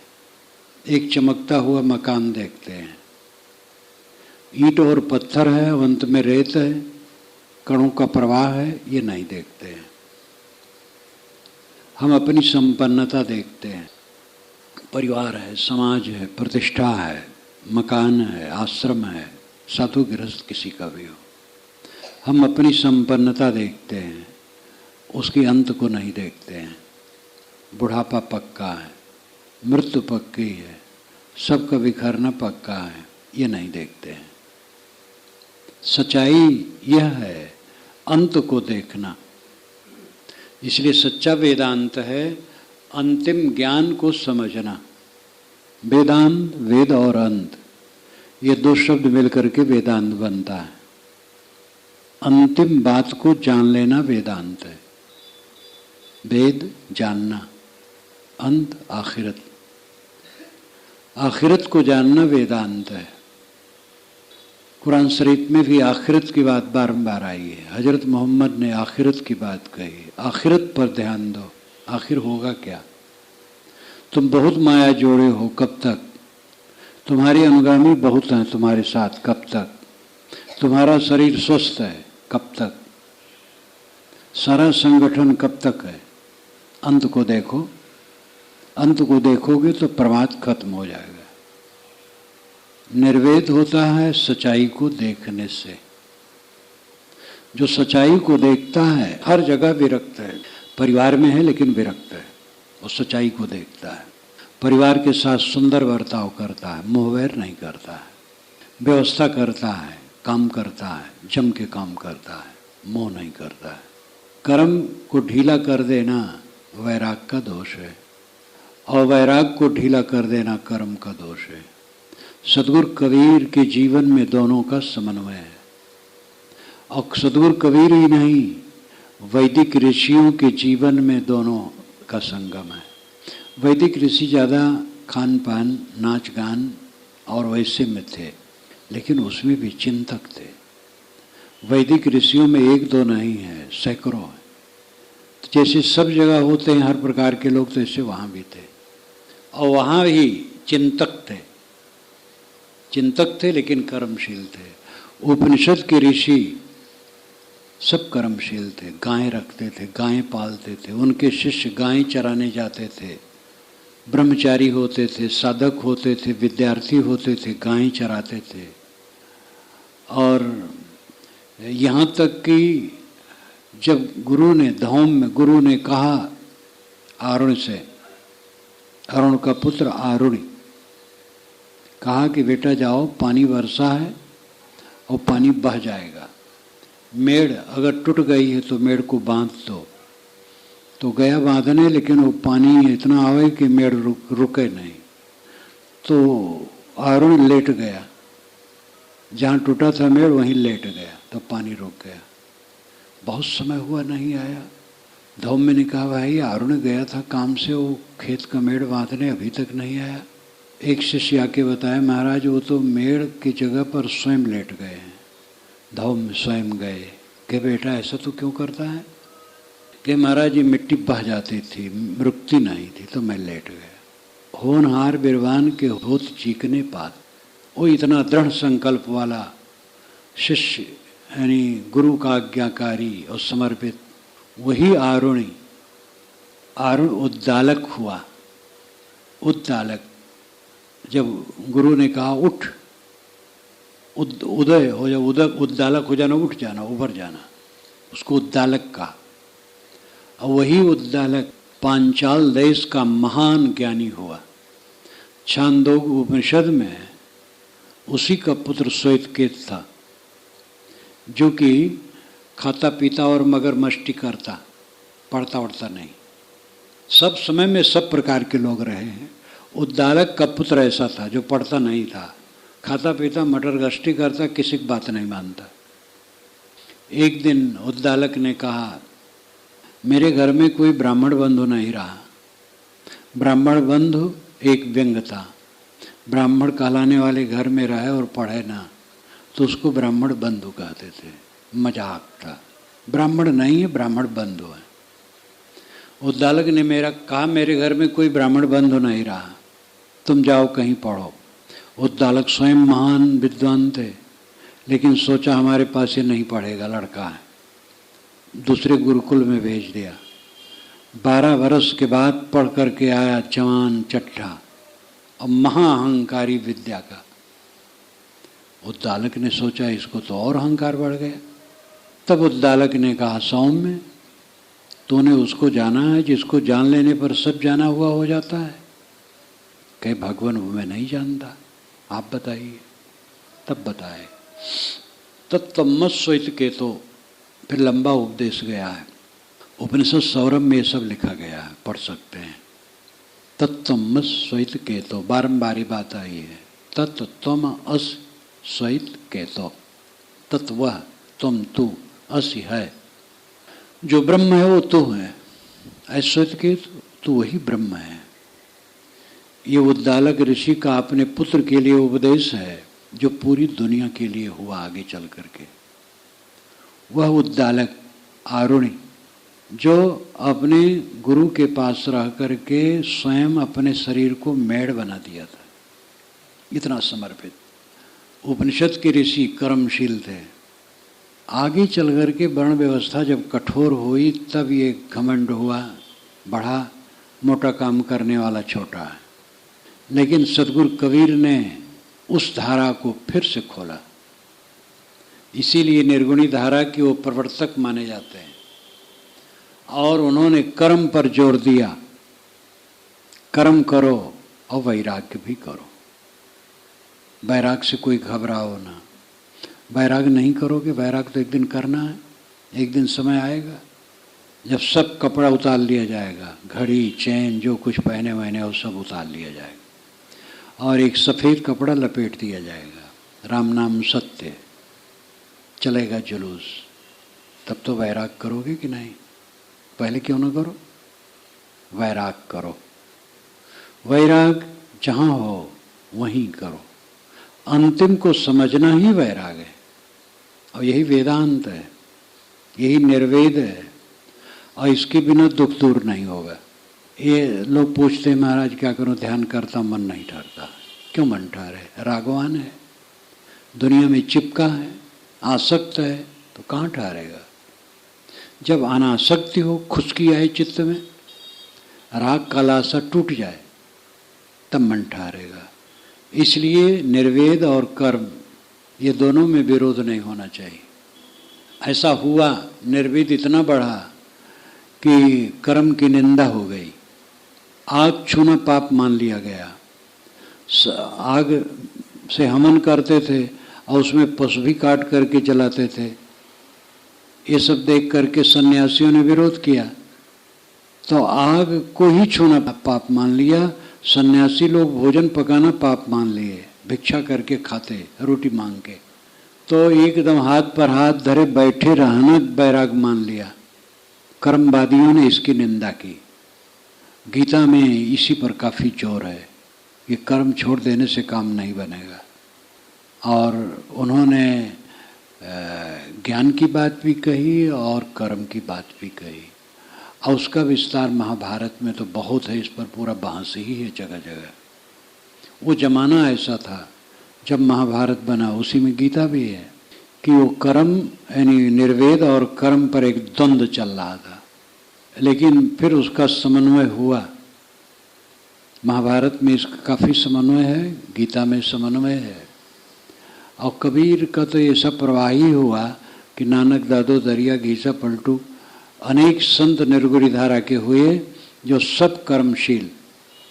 एक चमकता हुआ मकान देखते हैं। ईंट और पत्थर है, अंत में रेत है, कणों का प्रवाह है, ये नहीं देखते हैं। हम अपनी संपन्नता देखते हैं। परिवार है, समाज है, प्रतिष्ठा है, मकान है, आश्रम है, साधु गृहस्थ किसी का भी हो, हम अपनी संपन्नता देखते हैं, उसके अंत को नहीं देखते हैं। बुढ़ापा पक्का है, मृत्यु पक्की है, सबका बिखरना पक्का है, ये नहीं देखते हैं। सच्चाई यह है अंत को देखना। इसलिए सच्चा वेदांत है अंतिम ज्ञान को समझना। वेदांत, वेद और अंत, ये दो शब्द मिलकर के वेदांत बनता है। अंतिम बात को जान लेना वेदांत है। वेद जानना, अंत आखिरत। आखिरत को जानना वेदांत है। कुरान शरीफ में भी आखिरत की बात बारंबार आई है। हजरत मोहम्मद ने आखिरत की बात कही। आखिरत पर ध्यान दो, आखिर होगा क्या? तुम बहुत माया जोड़े हो, कब तक? तुम्हारे अनुगामी बहुत हैं तुम्हारे साथ, कब तक? तुम्हारा शरीर स्वस्थ है, कब तक? सारा संगठन कब तक है? अंत को देखो। अंत को देखोगे तो प्रमाद खत्म हो जाएगा। निर्वेद होता है सच्चाई को देखने से। जो सच्चाई को देखता है हर जगह विरक्त है। परिवार में है लेकिन विरक्त है, वो सच्चाई को देखता है। परिवार के साथ सुंदर बर्ताव करता है, मोहवैर नहीं करता है, व्यवस्था करता है, काम करता है, जम के काम करता है, मोह नहीं करता है। कर्म को ढीला कर देना वैराग का दोष है, और वैराग को ढीला कर देना कर्म का दोष है। सदगुरु कबीर के जीवन में दोनों का समन्वय है। और सदगुरु कबीर ही नहीं, वैदिक ऋषियों के जीवन में दोनों का संगम है। वैदिक ऋषि ज़्यादा खान पान, नाच गान और वैसे में थे, लेकिन उसमें भी चिंतक थे। वैदिक ऋषियों में एक दो नहीं है, सैकड़ों हैं। जैसे सब जगह होते हैं हर प्रकार के लोग, तो ऐसे वहाँ भी थे। और वहाँ भी चिंतक थे लेकिन कर्मशील थे। उपनिषद के ऋषि सब कर्मशील थे, गायें रखते थे, गायें पालते थे, उनके शिष्य गायें चराने जाते थे, ब्रह्मचारी होते थे, साधक होते थे, विद्यार्थी होते थे, गायें चराते थे। और यहाँ तक कि जब गुरु ने धौम में गुरु ने कहा अरुण से, अरुण का पुत्र आरुणि, कहा कि बेटा जाओ, पानी वर्षा है और पानी बह जाएगा, मेड़ अगर टूट गई है तो मेड़ को बांध दो। तो गया बांधने, लेकिन वो पानी इतना आवे कि मेड़ रुके नहीं। तो अरुण लेट गया, जहाँ टूटा था मेड़ वहीं लेट गया, तो पानी रुक गया। बहुत समय हुआ नहीं आया। धौम्य ने कहा भाई अरुण गया था काम से वो खेत का मेड़ बांधने, अभी तक नहीं आया। एक शिष्य आके बताया महाराज वो तो मेड़ की जगह पर स्वयं लेट गए हैं। धौम्य स्वयं गए कि बेटा ऐसा तो क्यों करता है? कि महाराज ये मिट्टी बह जाती थी, रुकती नहीं थी, तो मैं लेट गया। होनहार बिरवान के होत चीकने पात। वो इतना दृढ़ संकल्प वाला शिष्य, यानी गुरु का आज्ञाकारी और समर्पित, वही आरुणि, आरुण उद्दालक हुआ। उद्दालक, जब गुरु ने कहा उठ, उदय हो जा, उद्दालक हो जाना, उठ जाना, उभर जाना, उसको उद्दालक कहा। और वही उद्दालक पांचाल देश का महान ज्ञानी हुआ। छांदोग्य उपनिषद में उसी का पुत्र श्वेतकेत था, जो कि खाता पीता और मगरमस्ती करता, पढ़ता उड़ता नहीं। सब समय में सब प्रकार के लोग रहे हैं। उद्दालक का पुत्र ऐसा था जो पढ़ता नहीं था, खाता पीता मटर गश्ती करता, किसी की बात नहीं मानता। एक दिन उद्दालक ने कहा मेरे घर में कोई ब्राह्मण बंधु नहीं रहा। ब्राह्मण बंधु एक व्यंग था। ब्राह्मण कहलाने वाले घर में रहे और पढ़े ना तो उसको ब्राह्मण बंधु कहते थे, मजाक था। ब्राह्मण नहीं है, ब्राह्मण बंधु है। उद्दालक ने मेरा कहा मेरे घर में कोई ब्राह्मण बंधु नहीं रहा, तुम जाओ कहीं पढ़ो। उद्दालक स्वयं महान विद्वान थे, लेकिन सोचा हमारे पास ये नहीं पढ़ेगा, लड़का है, दूसरे गुरुकुल में भेज दिया। 12 वर्ष के बाद पढ़ करके आया, जवान चट्टा और महाअहंकारी विद्या का। उद्दालक ने सोचा इसको तो और अहंकार बढ़ गया। तब उद्दालक ने कहा सौम्य, तूने उसको जाना है जिसको जान लेने पर सब जाना हुआ हो जाता है? कहे भगवान वो मैं नहीं जानता, आप बताइए। तब बताए तत्तमस श्वेत के, तो फिर लंबा उपदेश गया है। उपनिषद सौरभ में ये सब लिखा गया है, पढ़ सकते हैं। तत्तमस श्वेत के, तो बारम्बारी बात आई है। तत्तम अस श्वेत के, तो तत्व तुम तू, अस है, जो ब्रह्म है वो तू है। श्वेत के तू वही ब्रह्म है। ये उद्दालक ऋषि का अपने पुत्र के लिए उपदेश है, जो पूरी दुनिया के लिए हुआ आगे चल करके। वह उद्दालक आरुणि जो अपने गुरु के पास रह करके स्वयं अपने शरीर को मेढ़ बना दिया था, इतना समर्पित। उपनिषद के ऋषि कर्मशील थे। आगे चल करके वर्ण व्यवस्था जब कठोर हुई तब ये घमंड हुआ, बढ़ा, मोटा काम करने वाला छोटा है। लेकिन सदगुरु कबीर ने उस धारा को फिर से खोला। इसीलिए निर्गुणी धारा के वो प्रवर्तक माने जाते हैं। और उन्होंने कर्म पर जोर दिया, कर्म करो और वैराग्य भी करो। वैराग से कोई घबराओ ना। वैराग नहीं करोगे, वैराग तो एक दिन करना है। एक दिन समय आएगा जब सब कपड़ा उतार लिया जाएगा, घड़ी चैन जो कुछ पहने वहने वो सब उतार लिया जाएगा और एक सफ़ेद कपड़ा लपेट दिया जाएगा। राम नाम सत्य, चलेगा जुलूस। तब तो वैराग करोगे कि नहीं? पहले क्यों ना करो? वैराग करो। वैराग जहाँ हो वहीं करो। अंतिम को समझना ही वैराग है। और यही वेदांत है, यही निर्वेद है। और इसके बिना दुख दूर नहीं होगा। ये लोग पूछते हैं महाराज क्या करूं, ध्यान करता मन नहीं ठहरता। क्यों मन ठहरे? रागवान है, दुनिया में चिपका है, आसक्त है, तो कहाँ ठहरेगा? जब अनासक्ति हो, खुशकी आए चित्त में, राग का लाशा टूट जाए, तब मन ठहरेगा। इसलिए निर्वेद और कर्म ये दोनों में विरोध नहीं होना चाहिए। ऐसा हुआ, निर्वेद इतना बढ़ा कि कर्म की निंदा हो गई। आग छूना पाप मान लिया गया। आग से हवन करते थे और उसमें पशु भी काट करके जलाते थे। ये सब देख करके सन्यासियों ने विरोध किया, तो आग को ही छूना पाप मान लिया। सन्यासी लोग भोजन पकाना पाप मान लिए, भिक्षा करके खाते रोटी मांग के, तो एकदम हाथ पर हाथ धरे बैठे रहना बैराग मान लिया। कर्मवादियों ने इसकी निंदा की। गीता में इसी पर काफ़ी जोर है कि कर्म छोड़ देने से काम नहीं बनेगा। और उन्होंने ज्ञान की बात भी कही और कर्म की बात भी कही, और उसका विस्तार महाभारत में तो बहुत है। इस पर पूरा बहस ही है जगह जगह। वो जमाना ऐसा था जब महाभारत बना, उसी में गीता भी है कि वो कर्म यानी निर्वेद और कर्म पर एक द्वंद्व चल रहा था, लेकिन फिर उसका समन्वय हुआ। महाभारत में इसका काफ़ी समन्वय है, गीता में समन्वय है। और कबीर का तो ये सब प्रवाही हुआ कि नानक दादो दरिया घीसा पलटू, अनेक संत निर्गुणी धारा के हुए जो सब कर्मशील,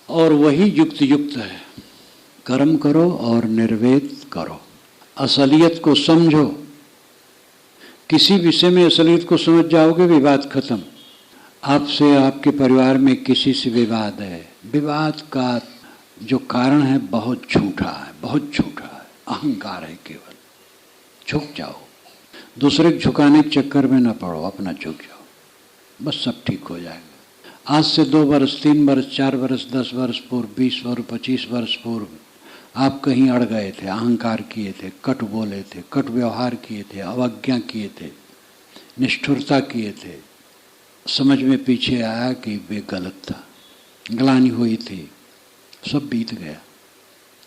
और वही युक्त युक्त है। कर्म करो और निर्वेद करो, असलियत को समझो। किसी विषय में असलियत को समझ जाओगे, विवाद खत्म। आपसे आपके परिवार में किसी से विवाद है, विवाद का जो कारण है बहुत झूठा है, बहुत झूठा है, अहंकार है केवल। झुक जाओ, दूसरे को झुकाने के चक्कर में न पड़ो, अपना झुक जाओ, बस सब ठीक हो जाएगा। आज से 2 वर्ष 3 वर्ष 4 वर्ष 10 वर्ष पूर्व, 20 वर्ष 25 वर्ष पूर्व आप कहीं अड़ गए थे, अहंकार किए थे, कट बोले थे, कट व्यवहार किए थे, अवज्ञा किए थे, निष्ठुरता किए थे। समझ में पीछे आया कि वे गलत था, ग्लानि हुई थी, सब बीत गया।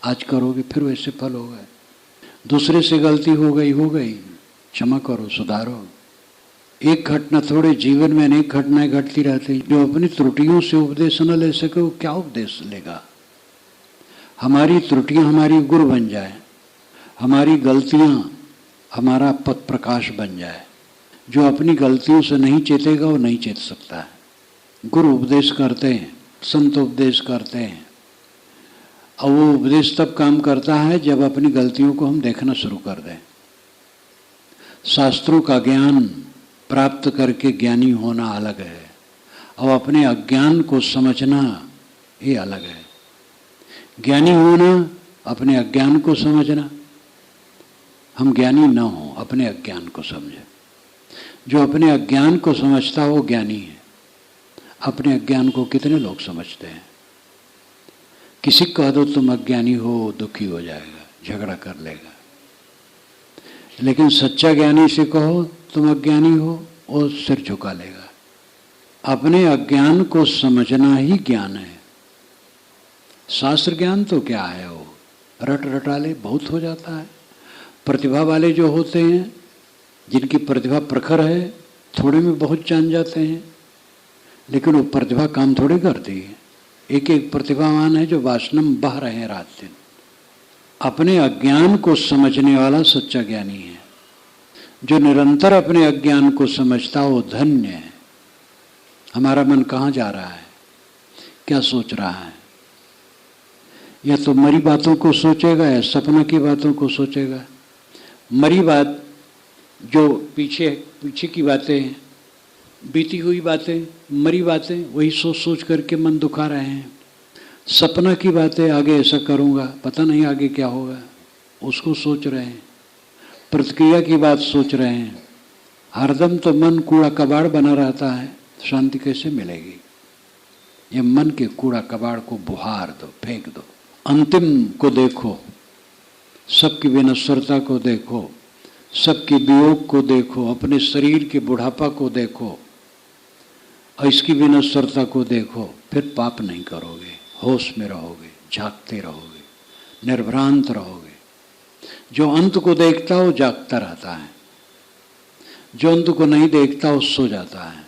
आज करोगे फिर वैसे फल होगा। दूसरे से गलती हो गई, क्षमा करो, सुधारो। एक घटना थोड़े, जीवन में अनेक घटनाएं घटती रहती। जो अपनी त्रुटियों से उपदेश न ले सके वो क्या उपदेश लेगा? हमारी त्रुटियां हमारी गुरु बन जाए, हमारी गलतियां हमारा पथ प्रकाश बन जाए। जो अपनी गलतियों से नहीं चेतेगा वो नहीं चेत सकता है। गुरु उपदेश करते हैं, संत उपदेश करते हैं, और वो उपदेश तब काम करता है जब अपनी गलतियों को हम देखना शुरू कर दें। शास्त्रों का ज्ञान प्राप्त करके ज्ञानी होना अलग है, और अपने अज्ञान को समझना ये अलग है। ज्ञानी होना, अपने अज्ञान को समझना। हम ज्ञानी न हो, अपने अज्ञान को समझे। जो अपने अज्ञान को समझता हो वो ज्ञानी है। अपने अज्ञान को कितने लोग समझते हैं? किसी को कह दो तुम अज्ञानी हो, दुखी हो जाएगा, झगड़ा कर लेगा। लेकिन सच्चा ज्ञानी से कहो तुम अज्ञानी हो, वो सिर झुका लेगा। अपने अज्ञान को समझना ही ज्ञान है। शास्त्र ज्ञान तो क्या है, वो रट रटाले बहुत हो जाता है। प्रतिभा वाले जो होते हैं, जिनकी प्रतिभा प्रखर है, थोड़े में बहुत जान जाते हैं, लेकिन वो प्रतिभा काम थोड़ी करती है। एक एक प्रतिभावान है जो वासना में बह रहे हैं रात दिन। अपने अज्ञान को समझने वाला सच्चा ज्ञानी है। जो निरंतर अपने अज्ञान को समझता वो धन्य है। हमारा मन कहाँ जा रहा है, क्या सोच रहा है? या तो मरी बातों को सोचेगा या सपना की बातों को सोचेगा। मरी बात जो पीछे की बातें हैं, बीती हुई बातें, मरी बातें, वही सोच सोच करके मन दुखा रहे हैं। सपना की बातें, आगे ऐसा करूँगा, पता नहीं आगे क्या होगा, उसको सोच रहे हैं। प्रतिक्रिया की बात सोच रहे हैं। हरदम तो मन कूड़ा कबाड़ बना रहता है, शांति कैसे मिलेगी? ये मन के कूड़ा कबाड़ को बुहार दो, फेंक दो। अंतिम को देखो, सबकी विनश्वरता को देखो, सबके वियोग को देखो, अपने शरीर के बुढ़ापा को देखो, और इसकी विनश्वरता को देखो, फिर पाप नहीं करोगे, होश में रहोगे, जागते रहोगे, निर्भ्रांत रहोगे। जो अंत को देखता हो जागता रहता है, जो अंत को नहीं देखता वो सो जाता है।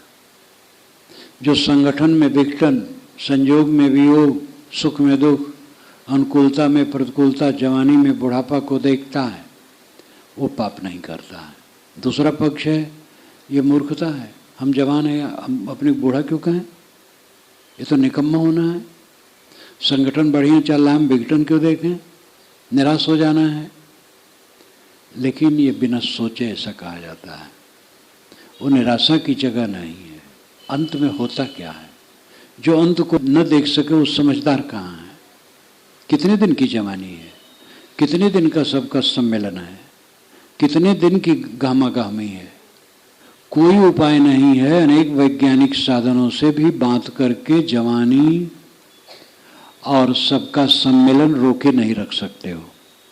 जो संगठन में विघटन, संयोग में वियोग, सुख में दुख, अनुकूलता में प्रतिकूलता, जवानी में बुढ़ापा को देखता है, वो पाप नहीं करता है। दूसरा पक्ष है ये मूर्खता है। हम जवान हैं, हम अपने बूढ़ा क्यों कहें? ये तो निकम्मा होना है। संगठन बढ़िया चल रहा है, हम विघटन क्यों देखें? निराश हो जाना है। लेकिन ये बिना सोचे ऐसा कहा जाता है, वो निराशा की जगह नहीं है। अंत में होता क्या है? जो अंत को न देख सके वो समझदार कहाँ है? कितने दिन की जवानी है, कितने दिन का सबका सम्मेलन है, कितने दिन की गाहमा-गाहमी है। कोई उपाय नहीं है। अनेक वैज्ञानिक साधनों से भी बात करके जवानी और सबका सम्मेलन रोके नहीं रख सकते हो।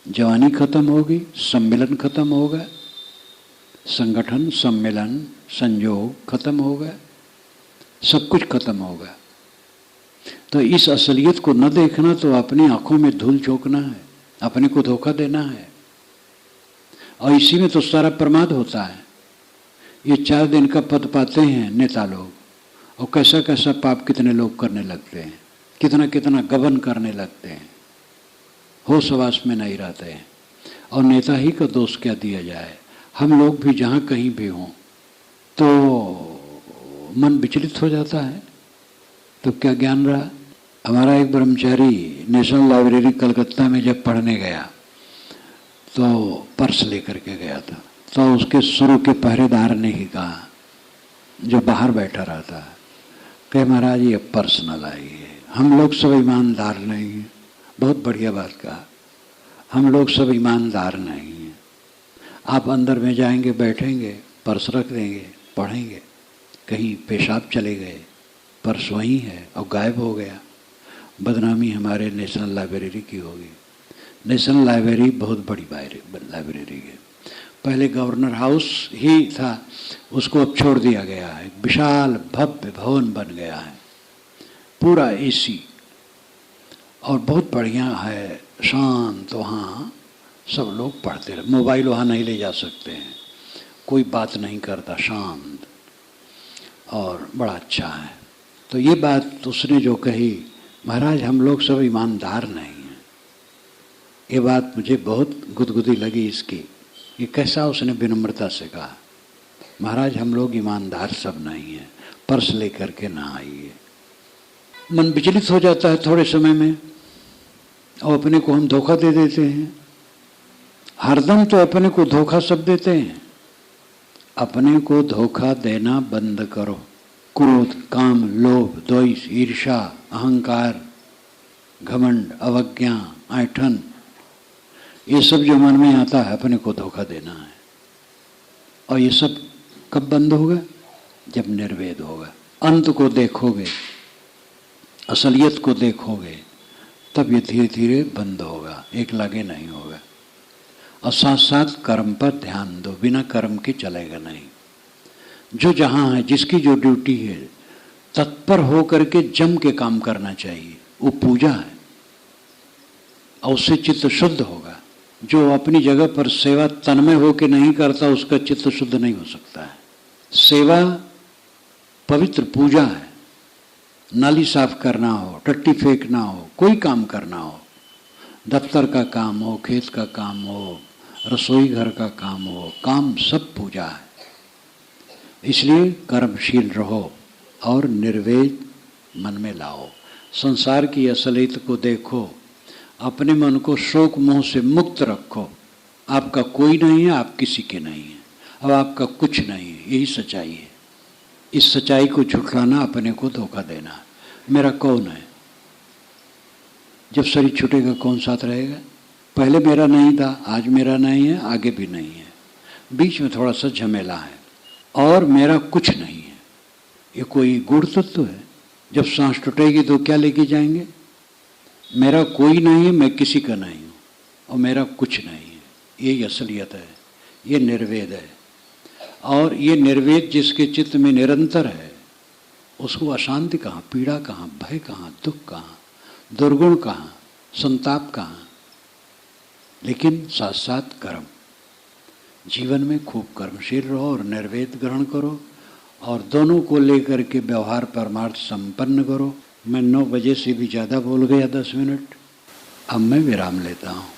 जवानी खत्म होगी, सम्मेलन खत्म होगा, संगठन, सम्मेलन, संयोग खत्म होगा, सब कुछ खत्म होगा। तो इस असलियत को न देखना तो अपनी आंखों में धूल झोंकना है, अपने को धोखा देना है। और इसी में तो सारा प्रमाद होता है। ये 4 दिन का पद पाते हैं नेता लोग, और कैसा कैसा पाप कितने लोग करने लगते हैं, कितना कितना गबन करने लगते हैं, होश हवास में नहीं रहते हैं। और नेता ही का दोष क्या दिया जाए? हम लोग भी जहाँ कहीं भी हों तो मन विचलित हो जाता है। तो क्या ज्ञान रहा? हमारा एक ब्रह्मचारी नेशनल लाइब्रेरी कलकत्ता में जब पढ़ने गया तो पर्स लेकर के गया था। तो उसके शुरू के पहरेदार ने ही कहा, जो बाहर बैठा रहता है, कि महाराज ये पर्स न लाइए, हम लोग सब ईमानदार नहीं हैं। बहुत बढ़िया बात कहा, हम लोग सब ईमानदार नहीं हैं। आप अंदर में जाएंगे, बैठेंगे, पर्स रख देंगे, पढ़ेंगे, कहीं पेशाब चले गए, पर्स वहीं है और गायब हो गया, बदनामी हमारे नेशनल लाइब्रेरी की होगी। नेशनल लाइब्रेरी बहुत बड़ी लाइब्रेरी है। पहले गवर्नर हाउस ही था, उसको अब छोड़ दिया गया है। विशाल भव्य भवन बन गया है, पूरा एसी, और बहुत बढ़िया है, शांत। वहाँ सब लोग पढ़ते रहे, मोबाइल वहाँ नहीं ले जा सकते हैं, कोई बात नहीं करता, शांत और बड़ा अच्छा है। तो ये बात उसने जो कही, महाराज हम लोग सब ईमानदार नहीं हैं, ये बात मुझे बहुत गुदगुदी लगी इसकी। ये कैसा उसने विनम्रता से कहा, महाराज हम लोग ईमानदार सब नहीं हैं, पर्स लेकर के ना आइए। मन विचलित हो जाता है थोड़े समय में, और अपने को हम धोखा दे देते हैं। हरदम तो अपने को धोखा सब देते हैं। अपने को धोखा देना बंद करो। क्रोध, काम, लोभ, द्वेष, ईर्ष्या, अहंकार, घमंड, अवज्ञा, ऐंठन, ये सब जो मन में आता है, अपने को धोखा देना है। और ये सब कब बंद होगा? जब निर्वेद होगा, अंत को देखोगे, असलियत को देखोगे, तब ये धीरे धीरे बंद होगा, एक लगे नहीं होगा। और साथ साथ कर्म पर ध्यान दो, बिना कर्म के चलेगा नहीं। जो जहाँ है, जिसकी जो ड्यूटी है, तत्पर हो करके जम के काम करना चाहिए, वो पूजा है, और उससे चित्त शुद्ध होगा। जो अपनी जगह पर सेवा तन्मय हो के नहीं करता, उसका चित्त शुद्ध नहीं हो सकता है। सेवा पवित्र पूजा है। नाली साफ करना हो, टट्टी फेंकना हो, कोई काम करना हो, दफ्तर का काम हो, खेत का काम हो, रसोई घर का काम हो, काम सब पूजा है। इसलिए कर्मशील रहो और निर्वेद मन में लाओ। संसार की असलियत को देखो, अपने मन को शोक मोह से मुक्त रखो। आपका कोई नहीं है, आप किसी के नहीं है, अब आपका कुछ नहीं है, यही सच्चाई है। इस सच्चाई को झुठलाना अपने को धोखा देना। मेरा कौन है? जब शरीर छूटेगा कौन साथ रहेगा? पहले मेरा नहीं था, आज मेरा नहीं है, आगे भी नहीं है, बीच में थोड़ा सा झमेला है, और मेरा कुछ नहीं है। ये कोई गुण तत्व है? जब सांस टूटेगी तो क्या लेके जाएंगे? मेरा कोई नहीं है, मैं किसी का नहीं हूँ, और मेरा कुछ नहीं है। यही असलियत है, ये निर्वेद है। और ये निर्वेद जिसके चित्त में निरंतर है, उसको अशांति कहाँ, पीड़ा कहाँ, भय कहाँ, दुख कहाँ, दुर्गुण कहाँ, संताप कहाँ। लेकिन साथ साथ कर्म, जीवन में खूब कर्मशील रहो और निर्वेद ग्रहण करो और दोनों को लेकर के व्यवहार परमार्थ संपन्न करो। मैं 9 बजे से भी ज़्यादा बोल गया, 10 मिनट। अब मैं विराम लेता हूँ।